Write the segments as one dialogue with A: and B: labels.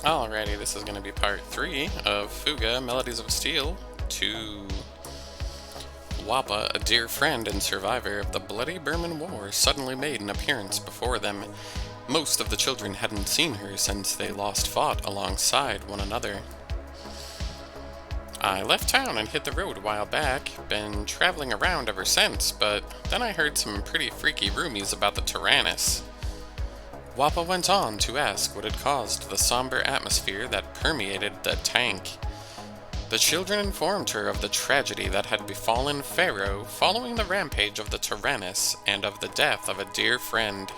A: Alrighty, this is going to be part 3 of Fuga, Melodies of Steel 2. Wappa, a dear friend and survivor of the bloody Burman War, suddenly made an appearance before them. Most of the children hadn't seen her since they lost fought alongside one another. I left town and hit the road a while back, been traveling around ever since, but then I heard some pretty freaky roomies about the Tyrannus. Wappa went on to ask what had caused the somber atmosphere that permeated the tank. The children informed her of the tragedy that had befallen Pharaoh following the rampage of the Tyrannus and of the death of a dear friend.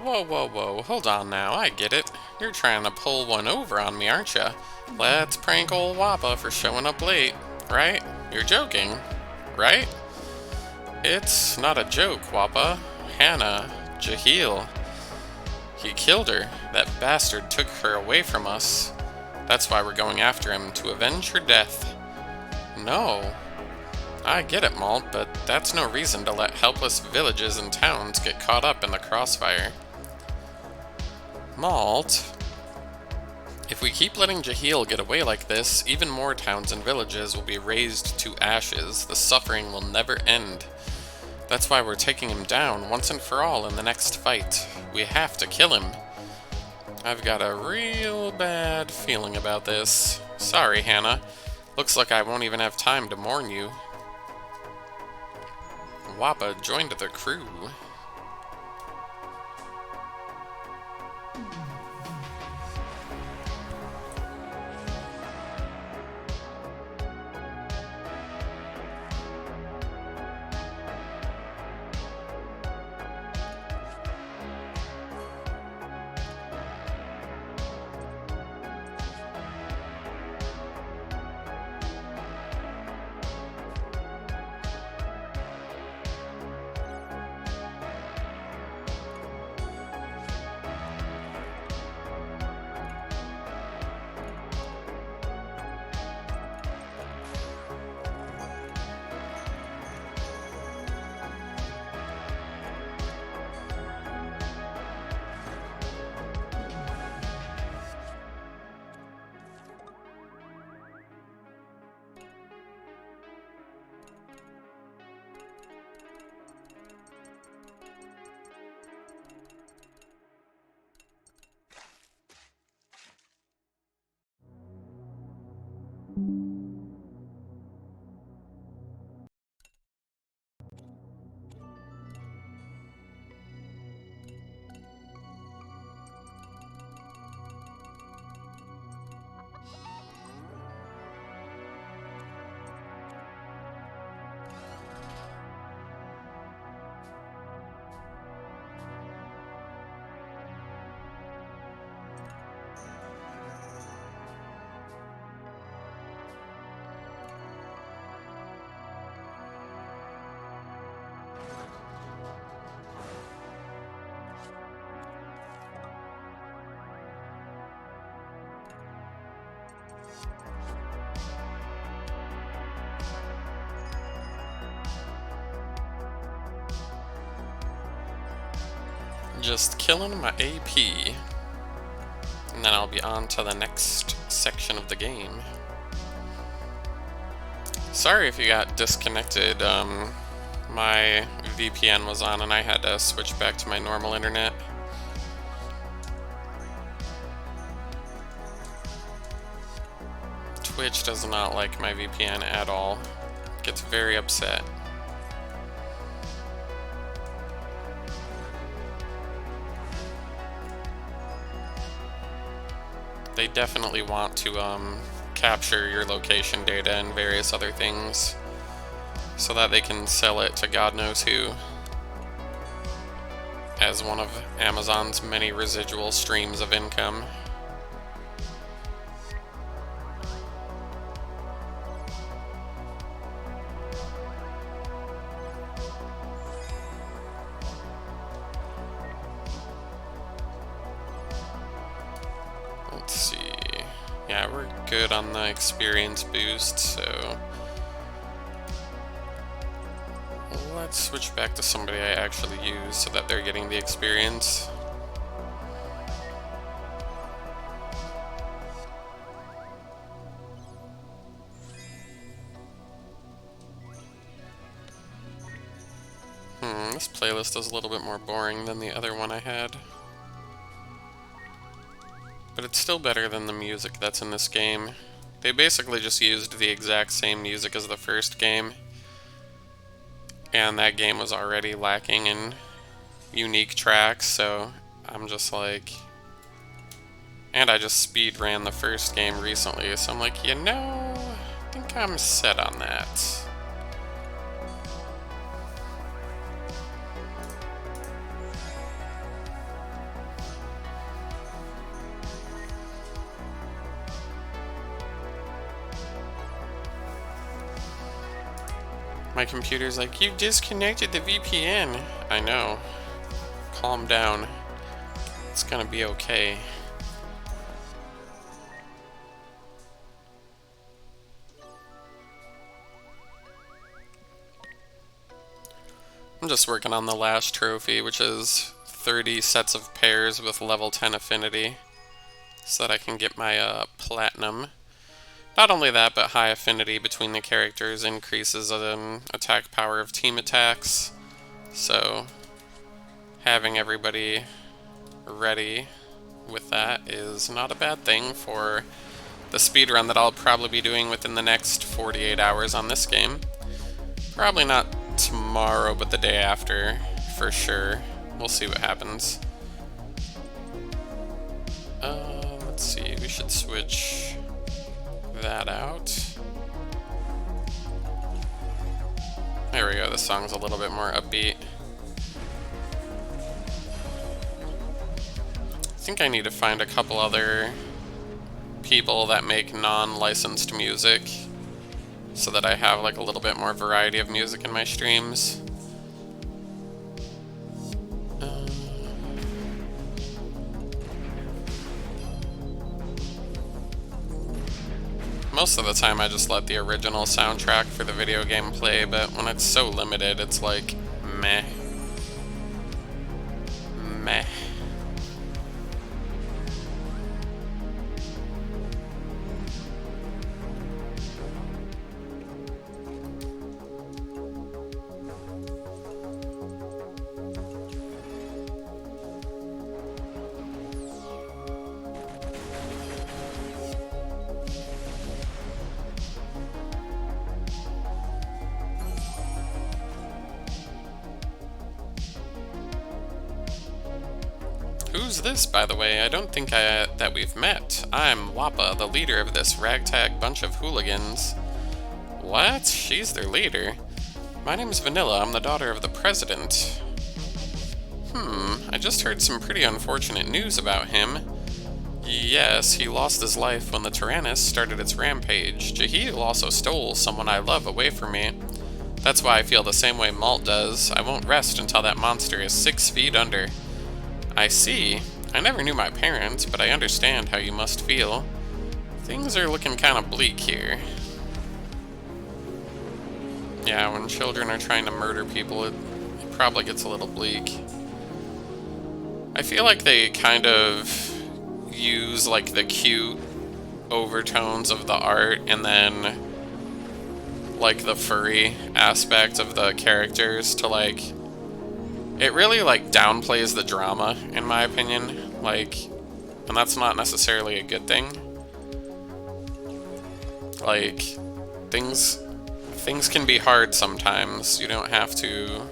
A: Whoa, hold on now, I get it. You're trying to pull one over on me, aren't ya? Let's prank old Wappa for showing up late, right? You're joking, right? It's not a joke, Wappa. Hannah, Jahil. He killed her. That bastard took her away from us. That's why we're going after him, to avenge her death. No. I get it, Malt, but that's no reason to let helpless villages and towns get caught up in the crossfire. Malt, if we keep letting Jahil get away like this, even more towns and villages will be razed to ashes. The suffering will never end. That's why we're taking him down once and for all in the next fight. We have to kill him. I've got a real bad feeling about this. Sorry, Hannah. Looks like I won't even have time to mourn you. Wappa joined the crew. Just killing my AP. And then I'll be on to the next section of the game. Sorry if you got disconnected. My VPN was on and I had to switch back to my normal internet. Twitch does not like my VPN at all. Gets very upset. They definitely want to capture your location data and various other things so that they can sell it to God knows who as one of Amazon's many residual streams of income. Let's see. Yeah, we're good on the experience boost, so let's switch back to somebody I actually use so that they're getting the experience. This playlist is a little bit more boring than the other one I had. But it's still better than the music that's in this game. They basically just used the exact same music as the first game. And that game was already lacking in unique tracks, so I'm just like... And I just speed ran the first game recently, so I'm like, you know, I think I'm set on that. My computer's like, you disconnected the VPN. I know. Calm down. It's gonna be okay. I'm just working on the last trophy, which is 30 sets of pairs with level 10 affinity, so that I can get my platinum. Not only that, but high affinity between the characters increases attack power of team attacks, so having everybody ready with that is not a bad thing for the speedrun that I'll probably be doing within the next 48 hours on this game. Probably not tomorrow, but the day after, for sure. We'll see what happens. Let's see, we should switch that out. There we go, this song's a little bit more upbeat. I think I need to find a couple other people that make non-licensed music so that I have like a little bit more variety of music in my streams. Most of the time I just let the original soundtrack for the video game play, but when it's so limited, it's like, meh. Meh. Who's this, by the way? I don't think that we've met. I'm Wappa, the leader of this ragtag bunch of hooligans. What? She's their leader? My name's Vanilla. I'm the daughter of the president. I just heard some pretty unfortunate news about him. Yes, he lost his life when the Tyrannus started its rampage. Jahil also stole someone I love away from me. That's why I feel the same way Malt does. I won't rest until that monster is 6 feet under. I see. I never knew my parents, but I understand how you must feel. Things are looking kind of bleak here. Yeah, when children are trying to murder people, it probably gets a little bleak. I feel like they kind of use like the cute overtones of the art and then like the furry aspect of the characters to like... It really, like, downplays the drama, in my opinion, like, and that's not necessarily a good thing. Like, things can be hard sometimes. You don't have to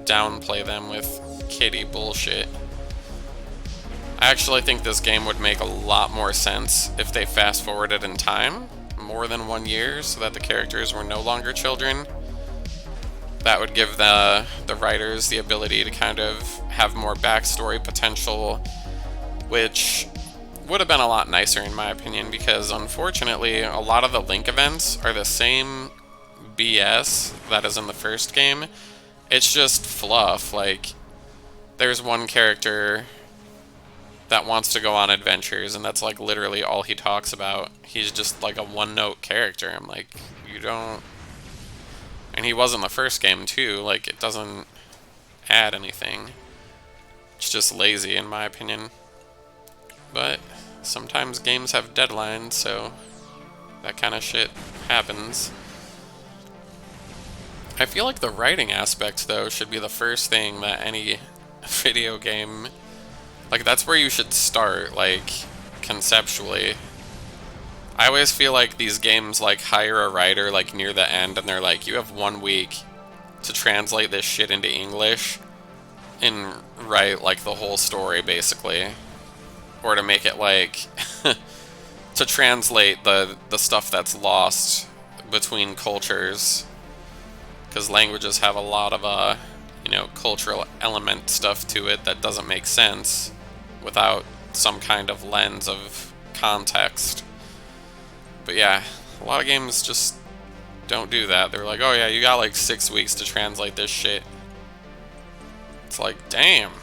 A: downplay them with kiddie bullshit. I actually think this game would make a lot more sense if they fast-forwarded in time, more than 1 year, so that the characters were no longer children. That would give the writers the ability to kind of have more backstory potential, which would have been a lot nicer in my opinion, because unfortunately a lot of the Link events are the same BS that is in the first game. It's just fluff. Like, there's one character that wants to go on adventures, and that's like literally all he talks about. He's just like a one-note character. I'm like, you don't... And he was in the first game too, like, it doesn't add anything. It's just lazy in my opinion. But sometimes games have deadlines, so that kind of shit happens. I feel like the writing aspect, though, should be the first thing that any video game... Like, that's where you should start, like, conceptually. I always feel like these games, like, hire a writer, like, near the end, and they're like, you have 1 week to translate this shit into English and write, like, the whole story, basically. Or to make it, like... to translate the stuff that's lost between cultures. Because languages have a lot of, you know, cultural element stuff to it that doesn't make sense without some kind of lens of context. But yeah, a lot of games just don't do that. They're like, oh yeah, you got like 6 weeks to translate this shit. It's like, damn.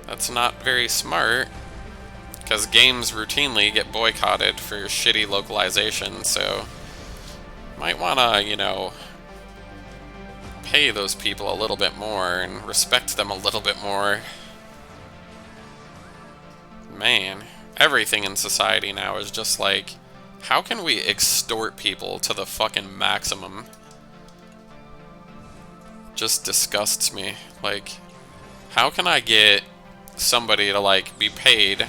A: That's not very smart. Because games routinely get boycotted for shitty localization, so... Might wanna, you know, pay those people a little bit more and respect them a little bit more. Man, everything in society now is just like, how can we extort people to the fucking maximum? Just disgusts me. Like, how can I get somebody to, like, be paid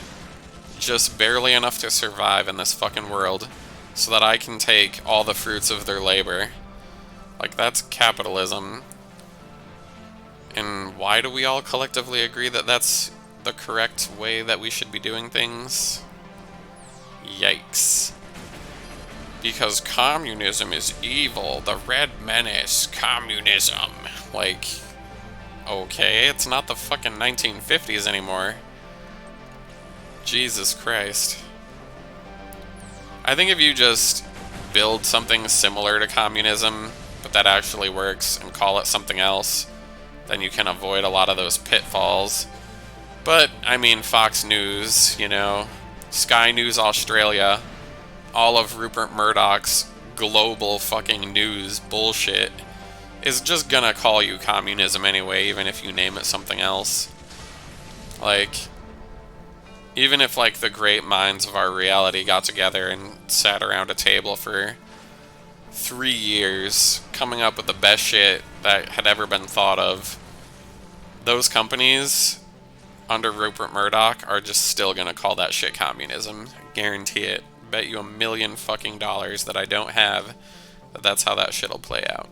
A: just barely enough to survive in this fucking world, so that I can take all the fruits of their labor? Like, that's capitalism. And why do we all collectively agree that that's the correct way that we should be doing things? Yikes. Because communism is evil. The Red Menace. Communism. Like, okay, it's not the fucking 1950s anymore. Jesus Christ. I think if you just build something similar to communism, but that actually works, and call it something else, then you can avoid a lot of those pitfalls. But, I mean, Fox News, you know, Sky News Australia, all of Rupert Murdoch's global fucking news bullshit is just gonna call you communism anyway, even if you name it something else. Like... Even if, like, the great minds of our reality got together and sat around a table for 3 years, coming up with the best shit that had ever been thought of, those companies, under Rupert Murdoch, are just still gonna call that shit communism. I guarantee it. Bet you $1 million fucking dollars that I don't have that that's how that shit'll play out.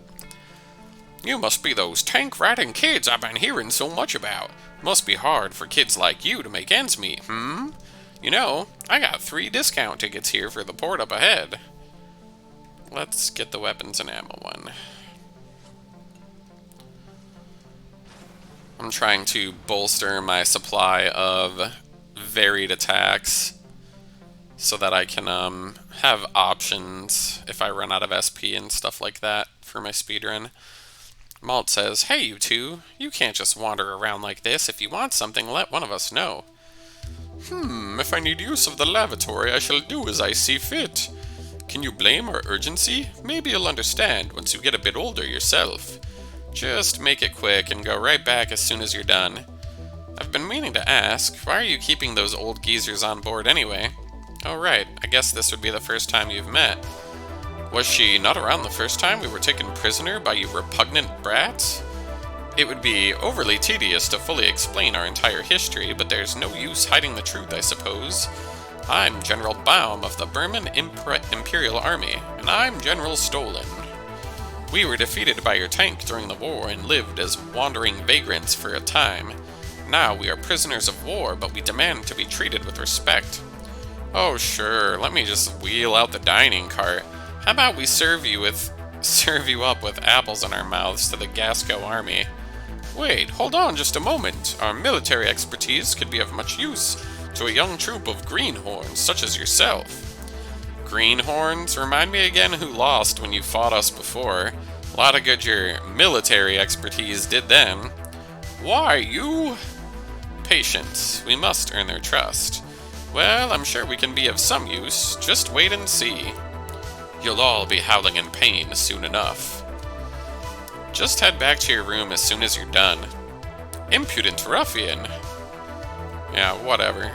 A: You must be those tank-riding kids I've been hearing so much about. Must be hard for kids like you to make ends meet, hmm? You know, I got 3 discount tickets here for the port up ahead. Let's get the weapons and ammo one. I'm trying to bolster my supply of varied attacks so that I can have options if I run out of SP and stuff like that for my speedrun. Malt says, hey you two, you can't just wander around like this. If you want something, let one of us know. If I need use of the lavatory, I shall do as I see fit. Can you blame our urgency? Maybe you'll understand once you get a bit older yourself. Just make it quick and go right back as soon as you're done. I've been meaning to ask, why are you keeping those old geezers on board anyway? Oh right, I guess this would be the first time you've met. Was she not around the first time we were taken prisoner by you repugnant brats? It would be overly tedious to fully explain our entire history, but there's no use hiding the truth, I suppose. I'm General Baum of the Burman Imperial Army, and I'm General Stolen. We were defeated by your tank during the war and lived as wandering vagrants for a time. Now we are prisoners of war, but we demand to be treated with respect. Oh sure, let me just wheel out the dining cart. How about we serve you up with apples in our mouths to the Gasco army? Wait, hold on just a moment. Our military expertise could be of much use to a young troop of greenhorns such as yourself. Greenhorns? Remind me again who lost when you fought us before. A lot of good your military expertise did then. Why, you? Patience. We must earn their trust. Well, I'm sure we can be of some use. Just wait and see. You'll all be howling in pain soon enough. Just head back to your room as soon as you're done. Impudent ruffian. Yeah, whatever.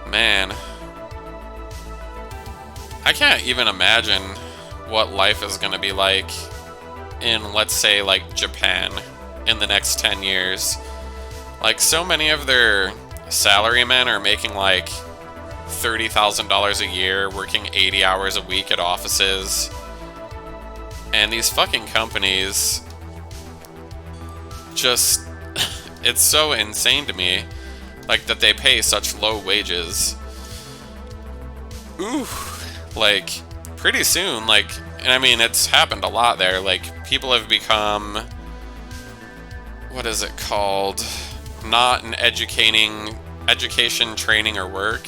A: Man. I can't even imagine what life is going to be like in, let's say, like Japan in the next 10 years. Like, so many of their salarymen are making like $30,000 a year, working 80 hours a week at offices. And these fucking companies just, it's so insane to me, like, that they pay such low wages. Ooh, like, pretty soon, like, and I mean, it's happened a lot there, like, people have become, what is it called? Not an education, training, or work.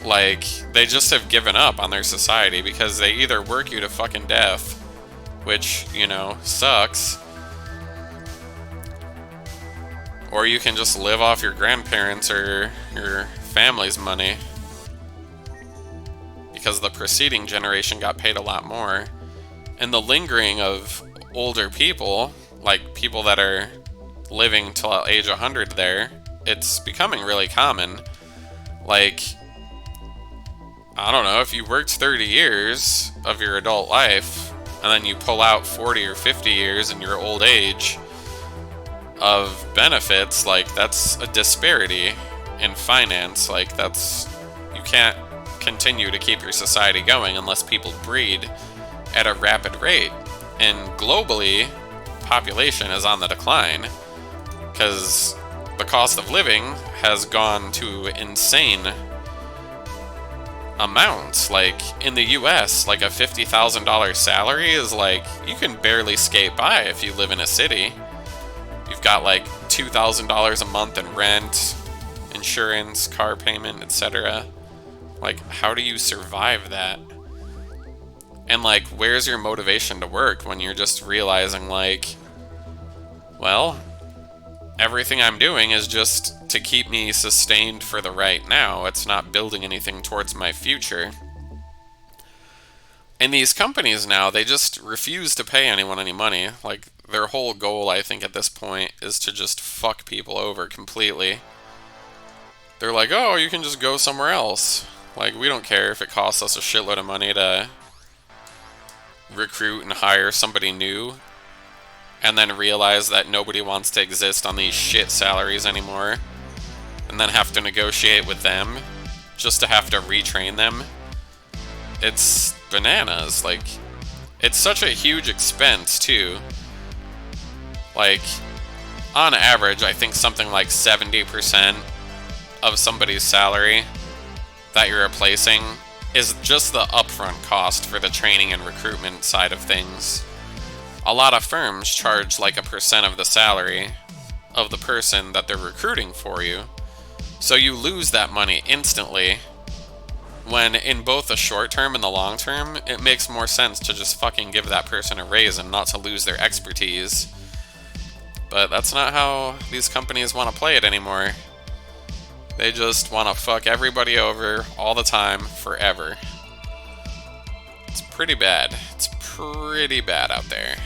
A: Like, they just have given up on their society because they either work you to fucking death, which, you know, sucks, or you can just live off your grandparents' or your family's money, because the preceding generation got paid a lot more. And the lingering of older people, like people that are living till age 100 there, it's becoming really common. Like, I don't know, if you worked 30 years of your adult life, and then you pull out 40 or 50 years in your old age of benefits, like, that's a disparity in finance. Like, that's, you can't continue to keep your society going unless people breed at a rapid rate. And globally, population is on the decline because the cost of living has gone to insane amounts. Like, in the US, like a $50,000 salary is like, you can barely skate by if you live in a city. You've got like $2,000 a month in rent, insurance, car payment, etc. Like, how do you survive that? And like, where's your motivation to work when you're just realizing like, well, everything I'm doing is just to keep me sustained for the right now. It's not building anything towards my future. And these companies now, they just refuse to pay anyone any money. Like, their whole goal, I think, at this point is to just fuck people over completely. They're like, oh, you can just go somewhere else. Like, we don't care if it costs us a shitload of money to recruit and hire somebody new, and then realize that nobody wants to exist on these shit salaries anymore, and then have to negotiate with them just to have to retrain them. It's bananas. Like, it's such a huge expense, too. Like, on average, I think something like 70% of somebody's salary that you're replacing is just the upfront cost for the training and recruitment side of things. A lot of firms charge like 1% of the salary of the person that they're recruiting for you. So you lose that money instantly, when in both the short term and the long term, it makes more sense to just fucking give that person a raise and not to lose their expertise. But that's not how these companies want to play it anymore. They just want to fuck everybody over all the time, forever. It's pretty bad. It's pretty bad out there.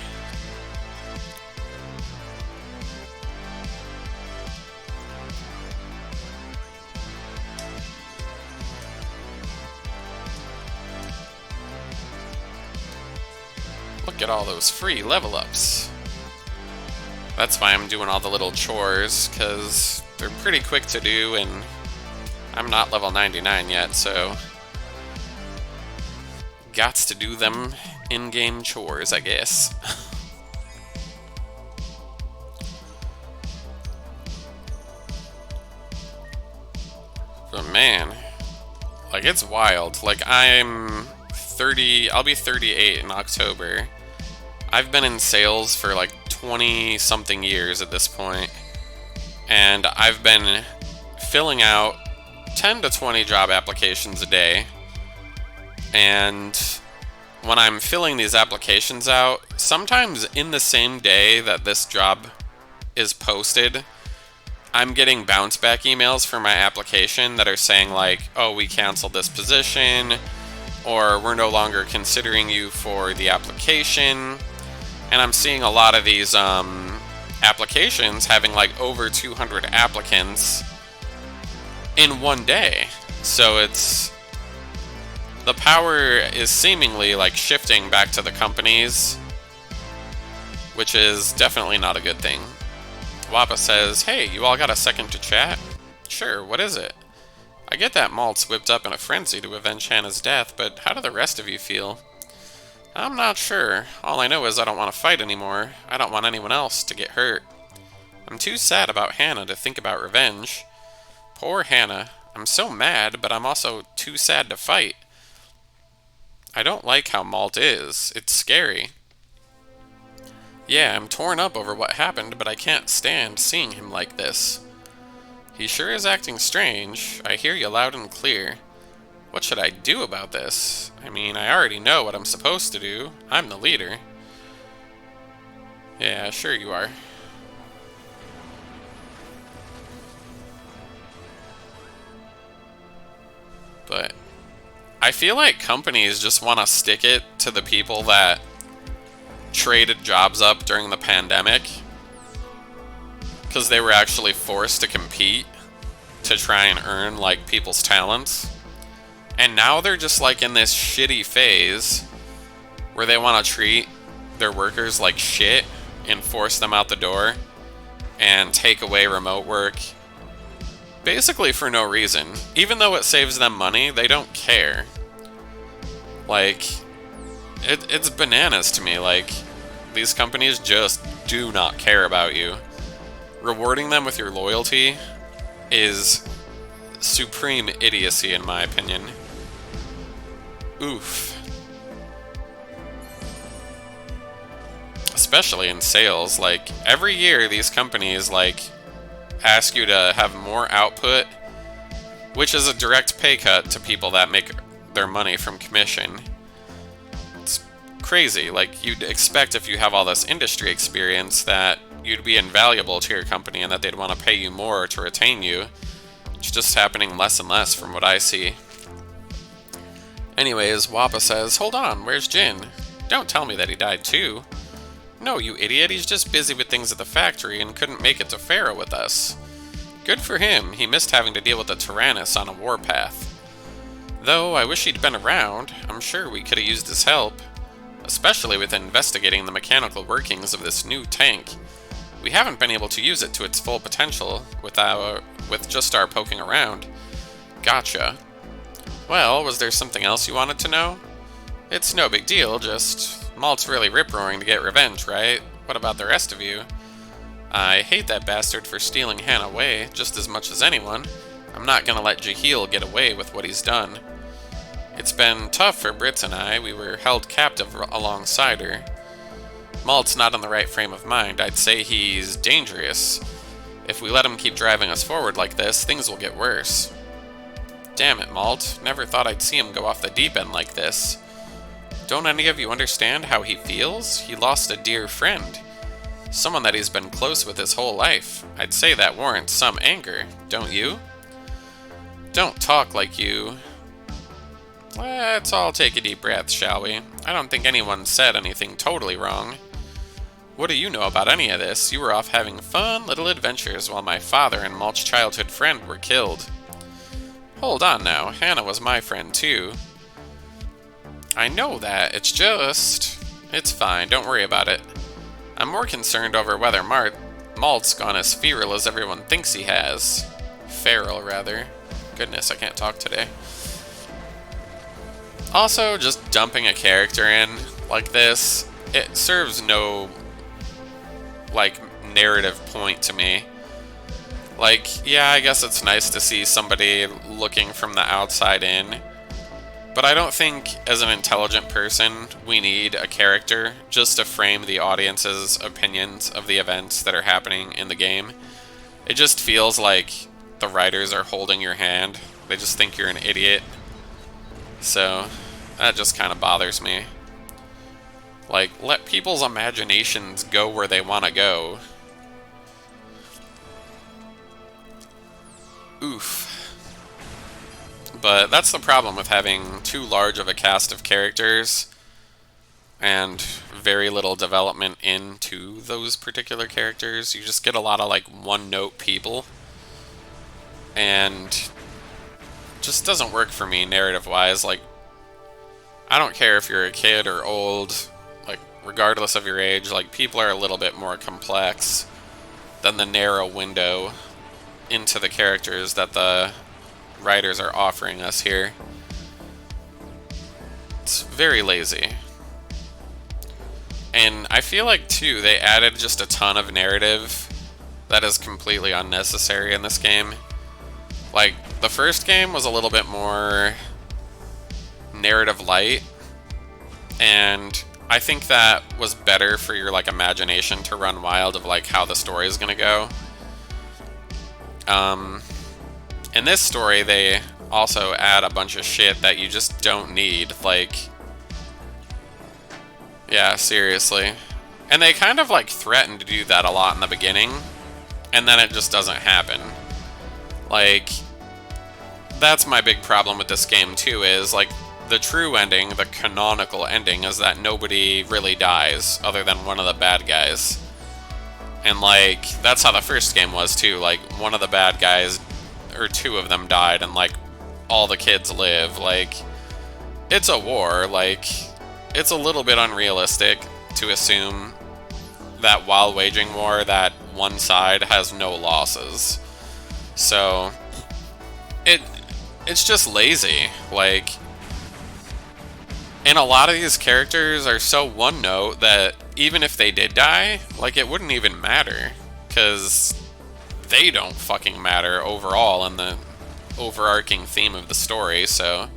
A: Look at all those free level ups. That's why I'm doing all the little chores, because they're pretty quick to do, and I'm not level 99 yet, so gots to do them in-game chores, I guess. But man, like, it's wild. Like, I'm 30, I'll be 38 in October. I've been in sales for like 20-something years at this point, and I've been filling out 10 to 20 job applications a day. And when I'm filling these applications out, sometimes in the same day that this job is posted, I'm getting bounce back emails for my application that are saying like, oh, we canceled this position, or we're no longer considering you for the application. And I'm seeing a lot of these applications having like over 200 applicants in one day. So it's the power is seemingly like shifting back to the companies, which is definitely not a good thing. Wappa says, "Hey, you all got a second to chat?" "Sure, what is it?" "I get that Malt's whipped up in a frenzy to avenge Hannah's death, but how do the rest of you feel?" "I'm not sure. All I know is I don't want to fight anymore. I don't want anyone else to get hurt. I'm too sad about Hannah to think about revenge. Poor Hannah. I'm so mad, but I'm also too sad to fight. I don't like how Malt is. It's scary. Yeah, I'm torn up over what happened, but I can't stand seeing him like this. He sure is acting strange. I hear you loud and clear. What should I do about this? I mean, I already know what I'm supposed to do. I'm the leader." "Yeah, sure you are." But I feel like companies just want to stick it to the people that traded jobs up during the pandemic because they were actually forced to compete to try and earn like people's talents. And now they're just like in this shitty phase where they want to treat their workers like shit and force them out the door and take away remote work. Basically for no reason. Even though it saves them money, they don't care. Like, it's bananas to me. Like, these companies just do not care about you. Rewarding them with your loyalty is supreme idiocy in my opinion. Oof. Especially in sales. Like, every year these companies, like, ask you to have more output, which is a direct pay cut to people that make their money from commission. It's crazy. Like, you'd expect if you have all this industry experience that you'd be invaluable to your company and that they'd want to pay you more to retain you. It's just happening less and less from what I see. Anyways, Wappa says, "Hold on, where's Jin? Don't tell me that he died too." "No, you idiot, he's just busy with things at the factory and couldn't make it to Pharaoh with us." "Good for him, he missed having to deal with the Tyrannus on a warpath. Though I wish he'd been around, I'm sure we could have used his help. Especially with investigating the mechanical workings of this new tank. We haven't been able to use it to its full potential with just our poking around." "Gotcha. Well, was there something else you wanted to know?" "It's no big deal, just Malt's really rip-roaring to get revenge, right? What about the rest of you?" "I hate that bastard for stealing Hannah away, just as much as anyone. I'm not gonna let Jahil get away with what he's done. It's been tough for Brits and I. We were held captive alongside her. Malt's not in the right frame of mind. I'd say he's dangerous. If we let him keep driving us forward like this, things will get worse." "Damn it, Malt. Never thought I'd see him go off the deep end like this. Don't any of you understand how he feels? He lost a dear friend. Someone that he's been close with his whole life. I'd say that warrants some anger, don't you?" "Don't talk like you..." "Let's all take a deep breath, shall we? I don't think anyone said anything totally wrong. What do you know about any of this? You were off having fun little adventures while my father and Malt's childhood friend were killed." "Hold on now, Hannah was my friend too." "I know that, it's just..." "It's fine, don't worry about it. I'm more concerned over whether Malt's gone as feral as everyone thinks he has. Feral, rather. Goodness, I can't talk today. Also, just dumping a character in like this, it serves no, like, narrative point to me. Like, yeah, I guess it's nice to see somebody looking from the outside in, but I don't think, as an intelligent person, we need a character just to frame the audience's opinions of the events that are happening in the game. It just feels like the writers are holding your hand. They just think you're an idiot. So, that just kind of bothers me. Like, let people's imaginations go where they want to go. Oof. But that's the problem with having too large of a cast of characters and very little development into those particular characters. You just get a lot of, like, one-note people. And just doesn't work for me narrative-wise. Like, I don't care if you're a kid or old, like, regardless of your age, like, people are a little bit more complex than the narrow window into the characters that the writers are offering us here. It's very lazy. And I feel like, too, they added just a ton of narrative that is completely unnecessary in this game. Like, the first game was a little bit more narrative light, and I think that was better for your, like, imagination to run wild of, like, how the story is gonna go. In this story, they also add a bunch of shit that you just don't need, like... Yeah, seriously. And they kind of, like, threaten to do that a lot in the beginning, and then it just doesn't happen. Like, that's my big problem with this game, too, is, like, the true ending, the canonical ending, is that nobody really dies, other than one of the bad guys. And, like, that's how the first game was, too. Like, one of the bad guys, or two of them died, and, like, all the kids live. Like, it's a war. Like, it's a little bit unrealistic to assume that while waging war, that one side has no losses. So, it's just lazy. Like, and a lot of these characters are so one note that even if they did die, like, it wouldn't even matter, because they don't fucking matter overall in the overarching theme of the story. So,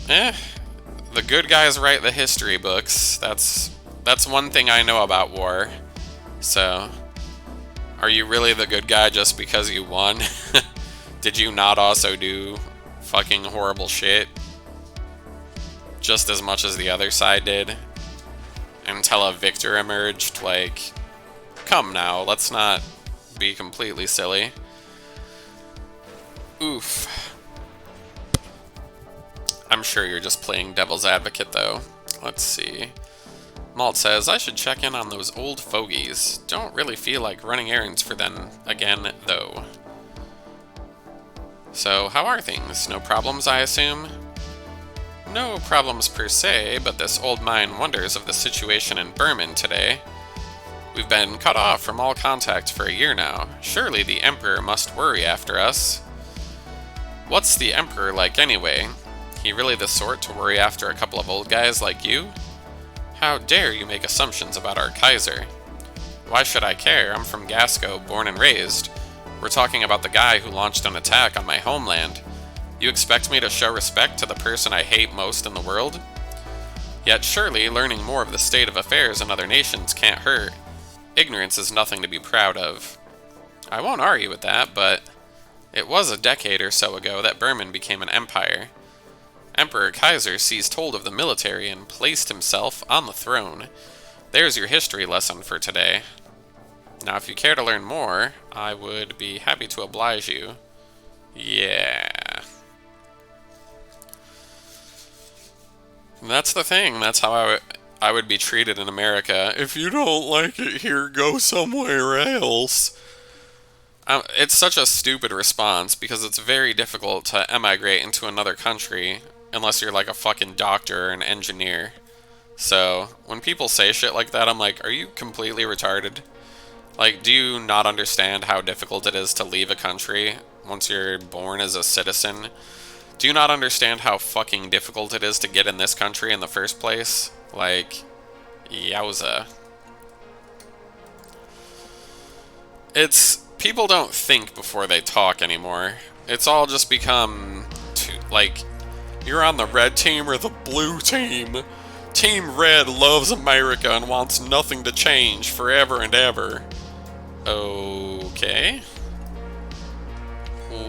A: the good guys write the history books. That's one thing I know about war. So, are you really the good guy just because you won? Did you not also do fucking horrible shit just as much as the other side did until a victor emerged? Like, come now, let's not be completely silly. Oof. I'm sure you're just playing devil's advocate, though. Let's see. Malt says, I should check in on those old fogies. Don't really feel like running errands for them again, though. So, how are things? No problems, I assume? No problems per se, but this old mind wonders of the situation in Berman today. We've been cut off from all contact for a year now. Surely the Emperor must worry after us. What's the Emperor like anyway? He really the sort to worry after a couple of old guys like you? How dare you make assumptions about our Kaiser? Why should I care? I'm from Gasco, born and raised. We're talking about the guy who launched an attack on my homeland. You expect me to show respect to the person I hate most in the world? Yet surely learning more of the state of affairs in other nations can't hurt. Ignorance is nothing to be proud of. I won't argue with that, but it was a decade or so ago that Berman became an empire. Emperor Kaiser seized hold of the military and placed himself on the throne. There's your history lesson for today. Now, if you care to learn more, I would be happy to oblige you. Yeah. That's the thing. That's how I would be treated in America. If you don't like it here, go somewhere else. It's such a stupid response, because it's very difficult to emigrate into another country unless you're like a fucking doctor or an engineer. So, when people say shit like that, I'm like, are you completely retarded? Like, do you not understand how difficult it is to leave a country once you're born as a citizen? Do you not understand how fucking difficult it is to get in this country in the first place? Like, yowza. People don't think before they talk anymore. It's all just become, like, you're on the red team or the blue team. Team Red loves America and wants nothing to change forever and ever. Okay.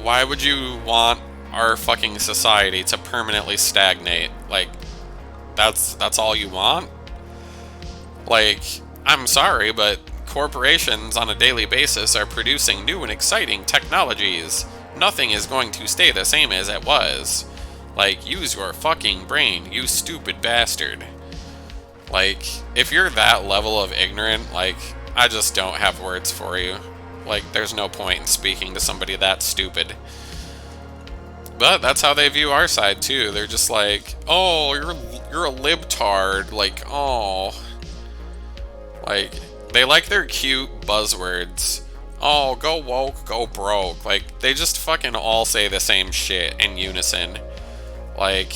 A: Why would you want our fucking society to permanently stagnate? Like, that's all you want? Like, I'm sorry, but corporations on a daily basis are producing new and exciting technologies. Nothing is going to stay the same as it was. Like, use your fucking brain, you stupid bastard. Like, if you're that level of ignorant, like, I just don't have words for you. Like, there's no point in speaking to somebody that stupid. But that's how they view our side too. They're just like, "Oh, you're a libtard." Like, "Oh." Like, they like their cute buzzwords. "Oh, go woke, go broke." Like, they just fucking all say the same shit in unison. Like,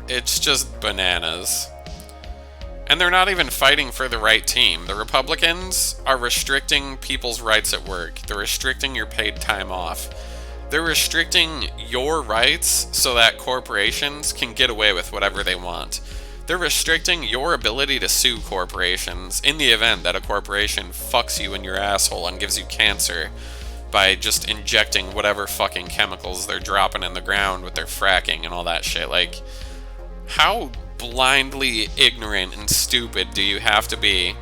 A: it's just bananas. And they're not even fighting for the right team. The Republicans are restricting people's rights at work. They're restricting your paid time off. They're restricting your rights so that corporations can get away with whatever they want. They're restricting your ability to sue corporations in the event that a corporation fucks you in your asshole and gives you cancer by just injecting whatever fucking chemicals they're dropping in the ground with their fracking and all that shit. Like, how blindly ignorant and stupid do you have to be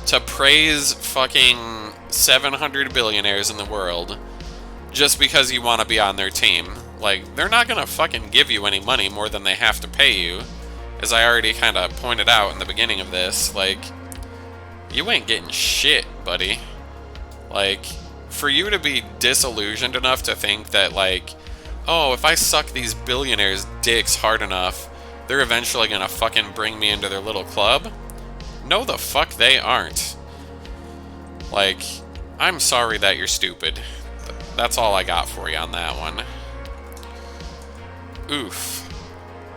A: to praise fucking 700 billionaires in the world just because you want to be on their team? Like, they're not gonna fucking give you any money more than they have to pay you. As I already kind of pointed out in the beginning of this, like, you ain't getting shit, buddy. Like, for you to be disillusioned enough to think that, like, oh, if I suck these billionaires' dicks hard enough, they're eventually gonna fucking bring me into their little club? No, the fuck they aren't. Like, I'm sorry that you're stupid. That's all I got for you on that one. Oof.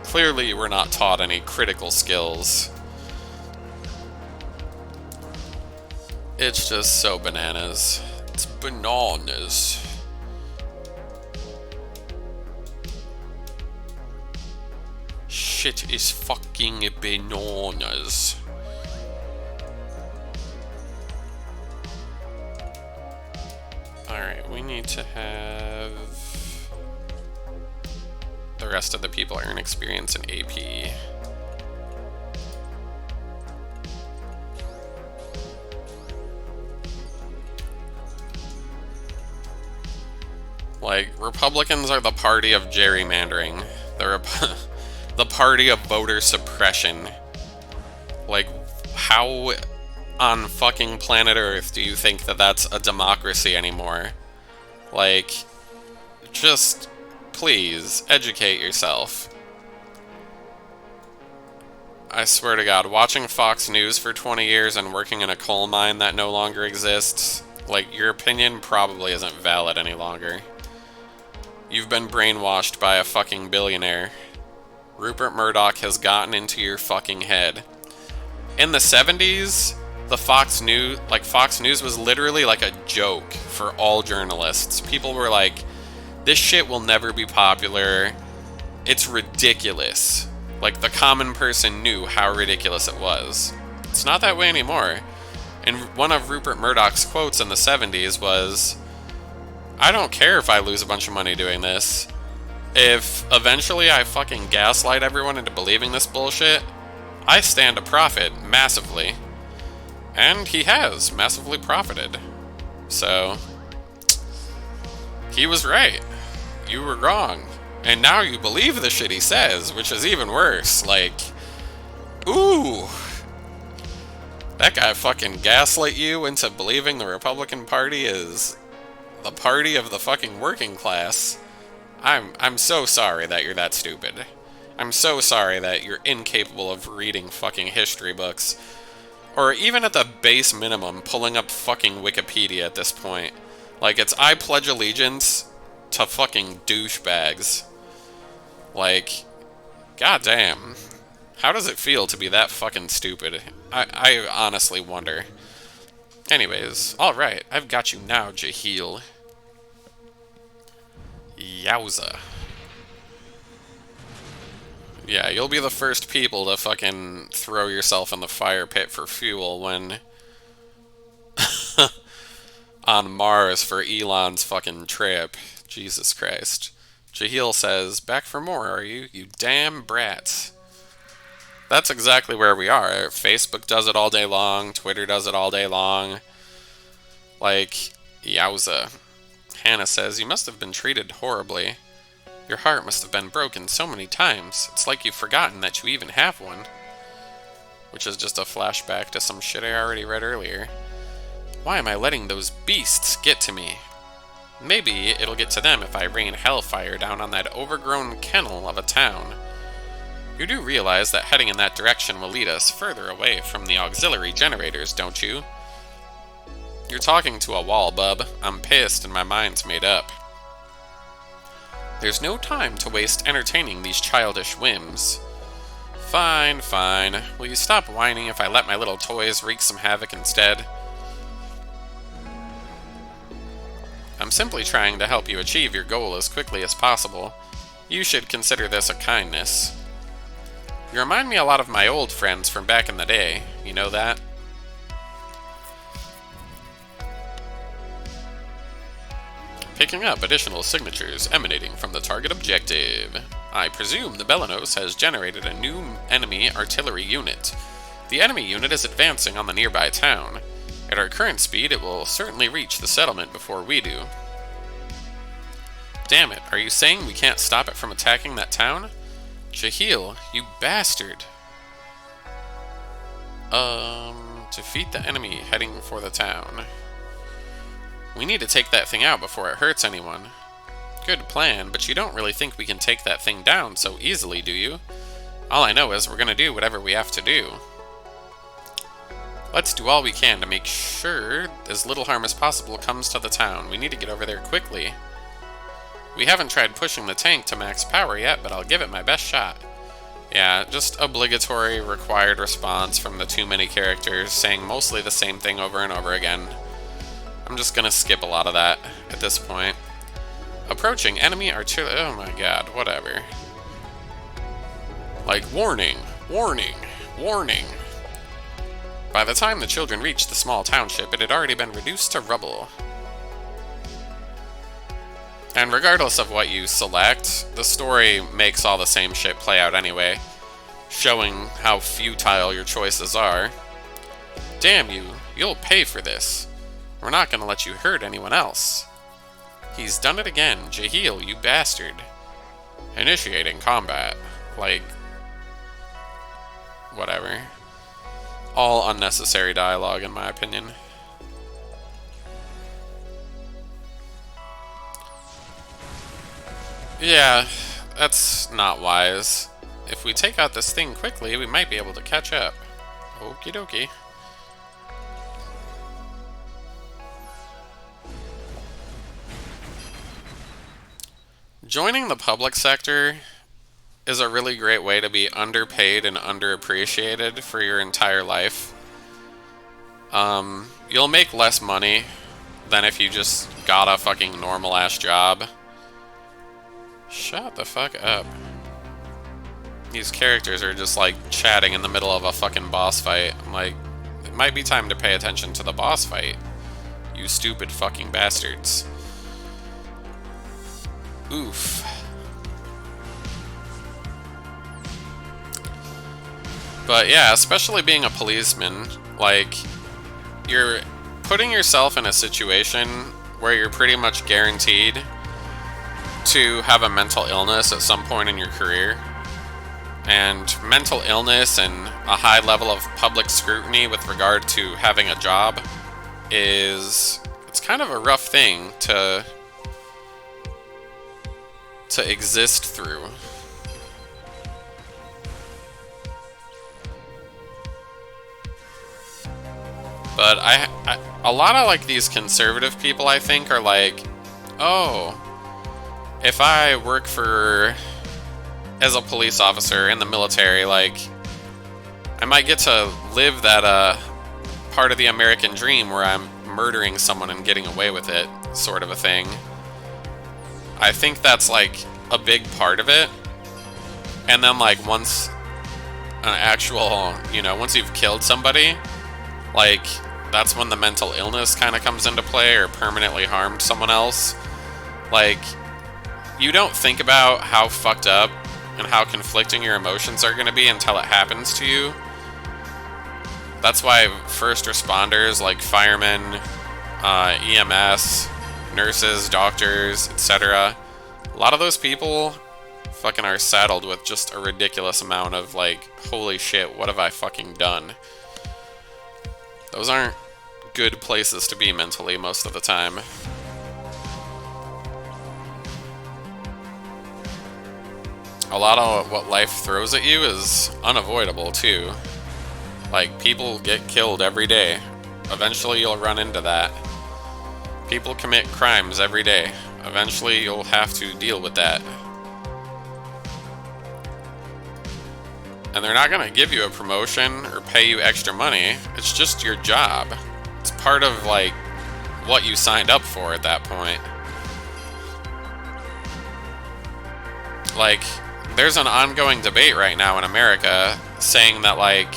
A: Clearly, we're not taught any critical skills. It's just so bananas. It's bananas. Shit is fucking bananas. Alright, we need to have the rest of the people earn experience in AP. Like, Republicans are the party of gerrymandering. They're the party of voter suppression. Like, how on fucking planet Earth do you think that that's a democracy anymore? Like, just please educate yourself. I swear to God, watching Fox News for 20 years and working in a coal mine that no longer exists, like, your opinion probably isn't valid any longer. You've been brainwashed by a fucking billionaire. Rupert Murdoch has gotten into your fucking head. In the 70s, the Fox News was literally like a joke for all journalists. People were like, this shit will never be popular. It's ridiculous. Like, the common person knew how ridiculous it was. It's not that way anymore. And one of Rupert Murdoch's quotes in the 70s was, "I don't care if I lose a bunch of money doing this. If eventually I fucking gaslight everyone into believing this bullshit, I stand to profit massively." And he has massively profited. So, he was right. You were wrong. And now you believe the shit he says, which is even worse. Like, ooh. That guy fucking gaslit you into believing the Republican Party is the party of the fucking working class. I'm so sorry that you're that stupid. I'm so sorry that you're incapable of reading fucking history books. Or even at the base minimum, pulling up fucking Wikipedia at this point. Like, it's I pledge allegiance to fucking douchebags. Like, goddamn. How does it feel to be that fucking stupid? I honestly wonder. Anyways, alright, I've got you now, Jaheel. Yowza. Yeah, you'll be the first people to fucking throw yourself in the fire pit for fuel when on Mars for Elon's fucking trip. Jesus Christ. Jaheel says, "Back for more, are you? You damn brats." That's exactly where we are. Facebook does it all day long. Twitter does it all day long. Like, yowza. Hannah says, "You must have been treated horribly. Your heart must have been broken so many times. It's like you've forgotten that you even have one." Which is just a flashback to some shit I already read earlier. "Why am I letting those beasts get to me?" Maybe it'll get to them if I rain hellfire down on that overgrown kennel of a town. You do realize that heading in that direction will lead us further away from the auxiliary generators, don't you? You're talking to a wall, bub. I'm pissed and my mind's made up. There's no time to waste entertaining these childish whims. Fine, fine. Will you stop whining if I let my little toys wreak some havoc instead? I'm simply trying to help you achieve your goal as quickly as possible. You should consider this a kindness. You remind me a lot of my old friends from back in the day, you know that? Picking up additional signatures emanating from the target objective. I presume the Belenos has generated a new enemy artillery unit. The enemy unit is advancing on the nearby town. At our current speed, it will certainly reach the settlement before we do. Damn it, are you saying we can't stop it from attacking that town? Jahil, you bastard. Defeat the enemy heading for the town. We need to take that thing out before it hurts anyone. Good plan, but you don't really think we can take that thing down so easily, do you? All I know is we're gonna do whatever we have to do. Let's do all we can to make sure as little harm as possible comes to the town. We need to get over there quickly. We haven't tried pushing the tank to max power yet, but I'll give it my best shot. Yeah, just obligatory required response from the too many characters saying mostly the same thing over and over again. I'm just gonna skip a lot of that at this point. Approaching enemy artillery. Oh my god, whatever. Like, warning, warning, warning. By the time the children reached the small township, it had already been reduced to rubble. And regardless of what you select, the story makes all the same shit play out anyway, showing how futile your choices are. Damn you, you'll pay for this. We're not gonna let you hurt anyone else. He's done it again, Jahil, you bastard. Initiating combat. Like, whatever. All unnecessary dialogue, in my opinion. Yeah, that's not wise. If we take out this thing quickly, we might be able to catch up. Okie dokie. Joining the public sector is a really great way to be underpaid and underappreciated for your entire life. You'll make less money than if you just got a fucking normal-ass job. Shut the fuck up. These characters are just like chatting in the middle of a fucking boss fight. I'm like, it might be time to pay attention to the boss fight. You stupid fucking bastards. Oof. But yeah, especially being a policeman, like, you're putting yourself in a situation where you're pretty much guaranteed to have a mental illness at some point in your career. And mental illness and a high level of public scrutiny with regard to having a job it's kind of a rough thing to exist through. But a lot of like these conservative people, I think, are like, oh, if I work as a police officer in the military, like, I might get to live that part of the American dream where I'm murdering someone and getting away with it, sort of a thing. I think that's like a big part of it. And then like once an actual, once you've killed somebody, like, that's when the mental illness kind of comes into play, or permanently harmed someone else. Like, you don't think about how fucked up and how conflicting your emotions are going to be until it happens to you. That's why first responders, like firemen, EMS, nurses, doctors, etc., a lot of those people fucking are saddled with just a ridiculous amount of like, holy shit, what have I fucking done? Those aren't good places to be mentally most of the time. a lot of what life throws at you is unavoidable too. Like, people get killed every day. Eventually you'll run into that. People commit crimes every day. Eventually you'll have to deal with that. And they're not gonna give you a promotion or pay you extra money. It's just your job. It's part of, like, what you signed up for at that point. Like, there's an ongoing debate right now in America saying that, like,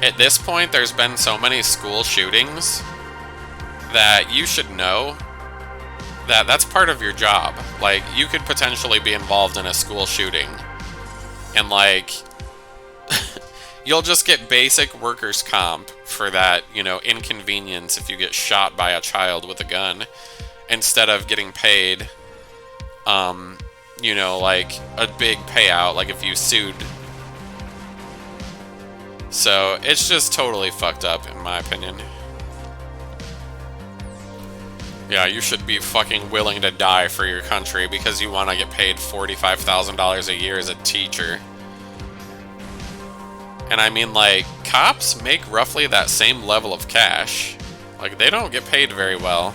A: at this point there's been so many school shootings that you should know that that's part of your job. Like, you could potentially be involved in a school shooting. And, like, you'll just get basic workers' comp for that, you know, inconvenience if you get shot by a child with a gun, instead of getting paid, you know, like, a big payout, like if you sued. So, it's just totally fucked up, in my opinion. Yeah, you should be fucking willing to die for your country because you want to get paid $45,000 a year as a teacher. And I mean, like, cops make roughly that same level of cash. Like, they don't get paid very well.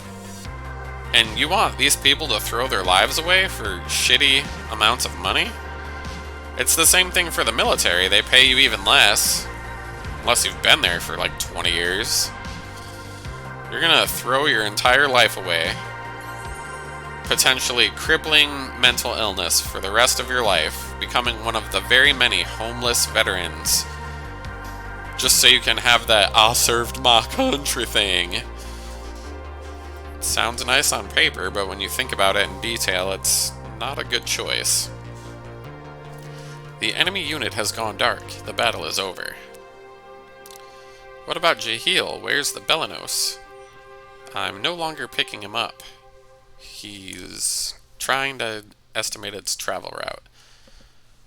A: And you want these people to throw their lives away for shitty amounts of money? It's the same thing for the military. They pay you even less. Unless you've been there for like 20 years. You're gonna throw your entire life away. Potentially crippling mental illness for the rest of your life. Becoming one of the very many homeless veterans. Just so you can have that "I served my country" thing. It sounds nice on paper, but when you think about it in detail, it's not a good choice. The enemy unit has gone dark. The battle is over. What about Jehiel? Where's the Belenos? I'm no longer picking him up. He's trying to estimate its travel route.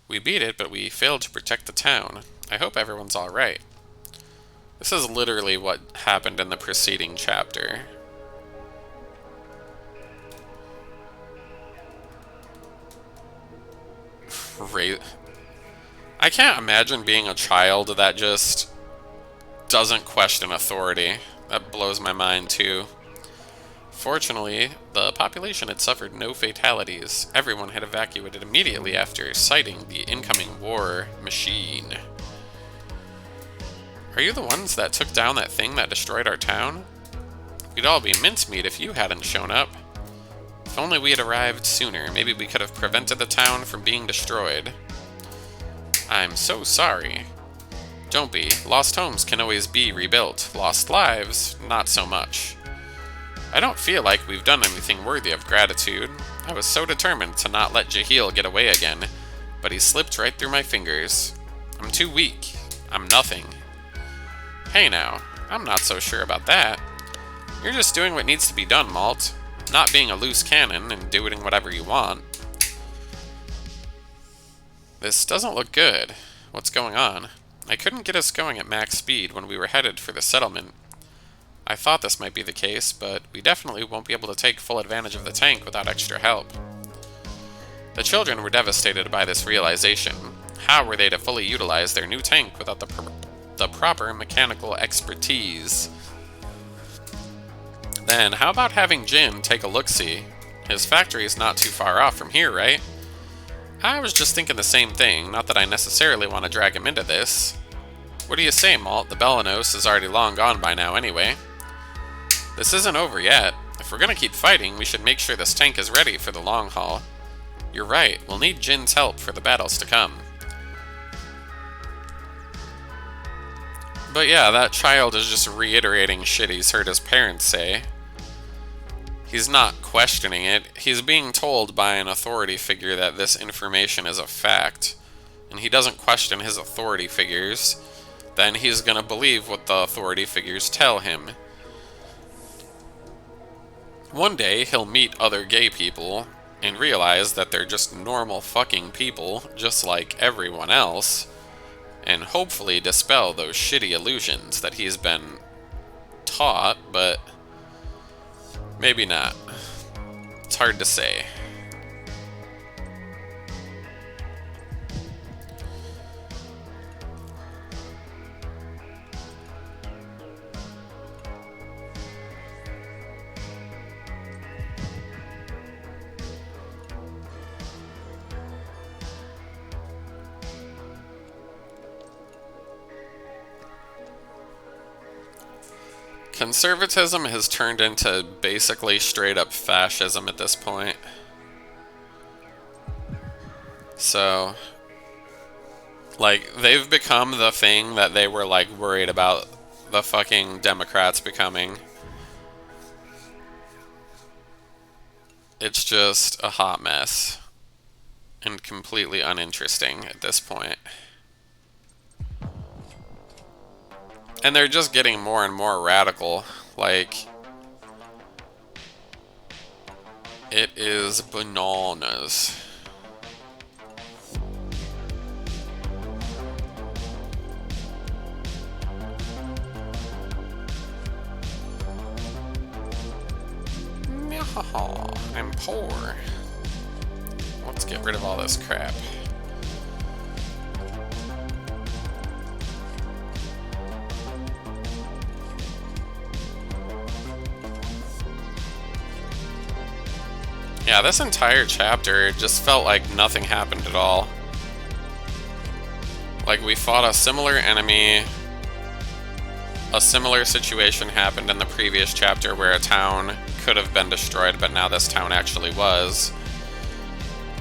A: We beat it, but we failed to protect the town. I hope everyone's alright. This is literally what happened in the preceding chapter. I can't imagine being a child that just doesn't question authority. That blows my mind too. Fortunately, the population had suffered no fatalities. Everyone had evacuated immediately after sighting the incoming war machine. Are you the ones that took down that thing that destroyed our town? We'd all be mincemeat if you hadn't shown up. If only we had arrived sooner, maybe we could have prevented the town from being destroyed. I'm so sorry. Don't be. Lost homes can always be rebuilt. Lost lives, not so much. I don't feel like we've done anything worthy of gratitude. I was so determined to not let Jehiel get away again, but he slipped right through my fingers. I'm too weak. I'm nothing. Hey now, I'm not so sure about that. You're just doing what needs to be done, Malt. Not being a loose cannon and doing whatever you want. This doesn't look good. What's going on? I couldn't get us going at max speed when we were headed for the settlement. I thought this might be the case, but we definitely won't be able to take full advantage of the tank without extra help. The children were devastated by this realization. How were they to fully utilize their new tank without the proper mechanical expertise? Then, how about having Jin take a look-see? His factory is not too far off from here, right? I was just thinking the same thing, not that I necessarily want to drag him into this. What do you say, Malt? The Belenos is already long gone by now anyway. This isn't over yet. If we're gonna keep fighting, we should make sure this tank is ready for the long haul. You're right, we'll need Jin's help for the battles to come. But yeah, that child is just reiterating shit he's heard his parents say. He's not questioning it. He's being told by an authority figure that this information is a fact, and he doesn't question his authority figures. Then he's gonna believe what the authority figures tell him. One day, he'll meet other gay people and realize that they're just normal fucking people, just like everyone else, and hopefully dispel those shitty illusions that he's been taught, but maybe not. It's hard to say. Conservatism has turned into basically straight up fascism at this point. So, like, they've become the thing that they were, like, worried about the fucking Democrats becoming. It's just a hot mess. And completely uninteresting at this point. And they're just getting more and more radical. Like, it is bananas. I'm poor. Let's get rid of all this crap. Yeah, this entire chapter just felt like nothing happened at all. Like, we fought a similar enemy. A similar situation happened in the previous chapter where a town could have been destroyed, but now this town actually was.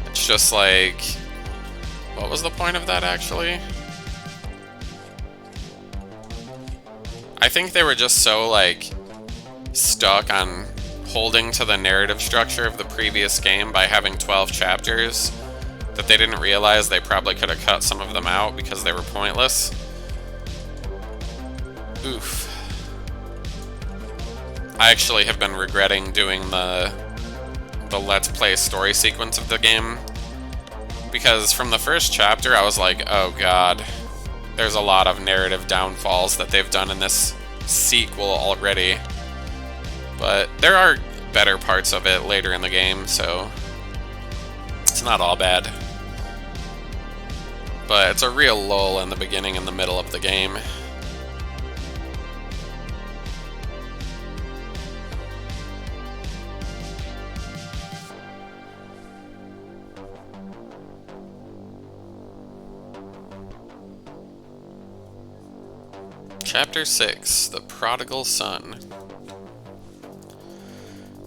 A: It's just like... what was the point of that, actually? I think they were just so, like, stuck on holding to the narrative structure of the previous game by having 12 chapters that they didn't realize they probably could have cut some of them out because they were pointless. Oof. I actually have been regretting doing the Let's Play story sequence of the game, because from the first chapter I was like, oh god, there's a lot of narrative downfalls that they've done in this sequel already. But there are better parts of it later in the game, so it's not all bad. But it's a real lull in the beginning and the middle of the game. Chapter 6, The Prodigal Son.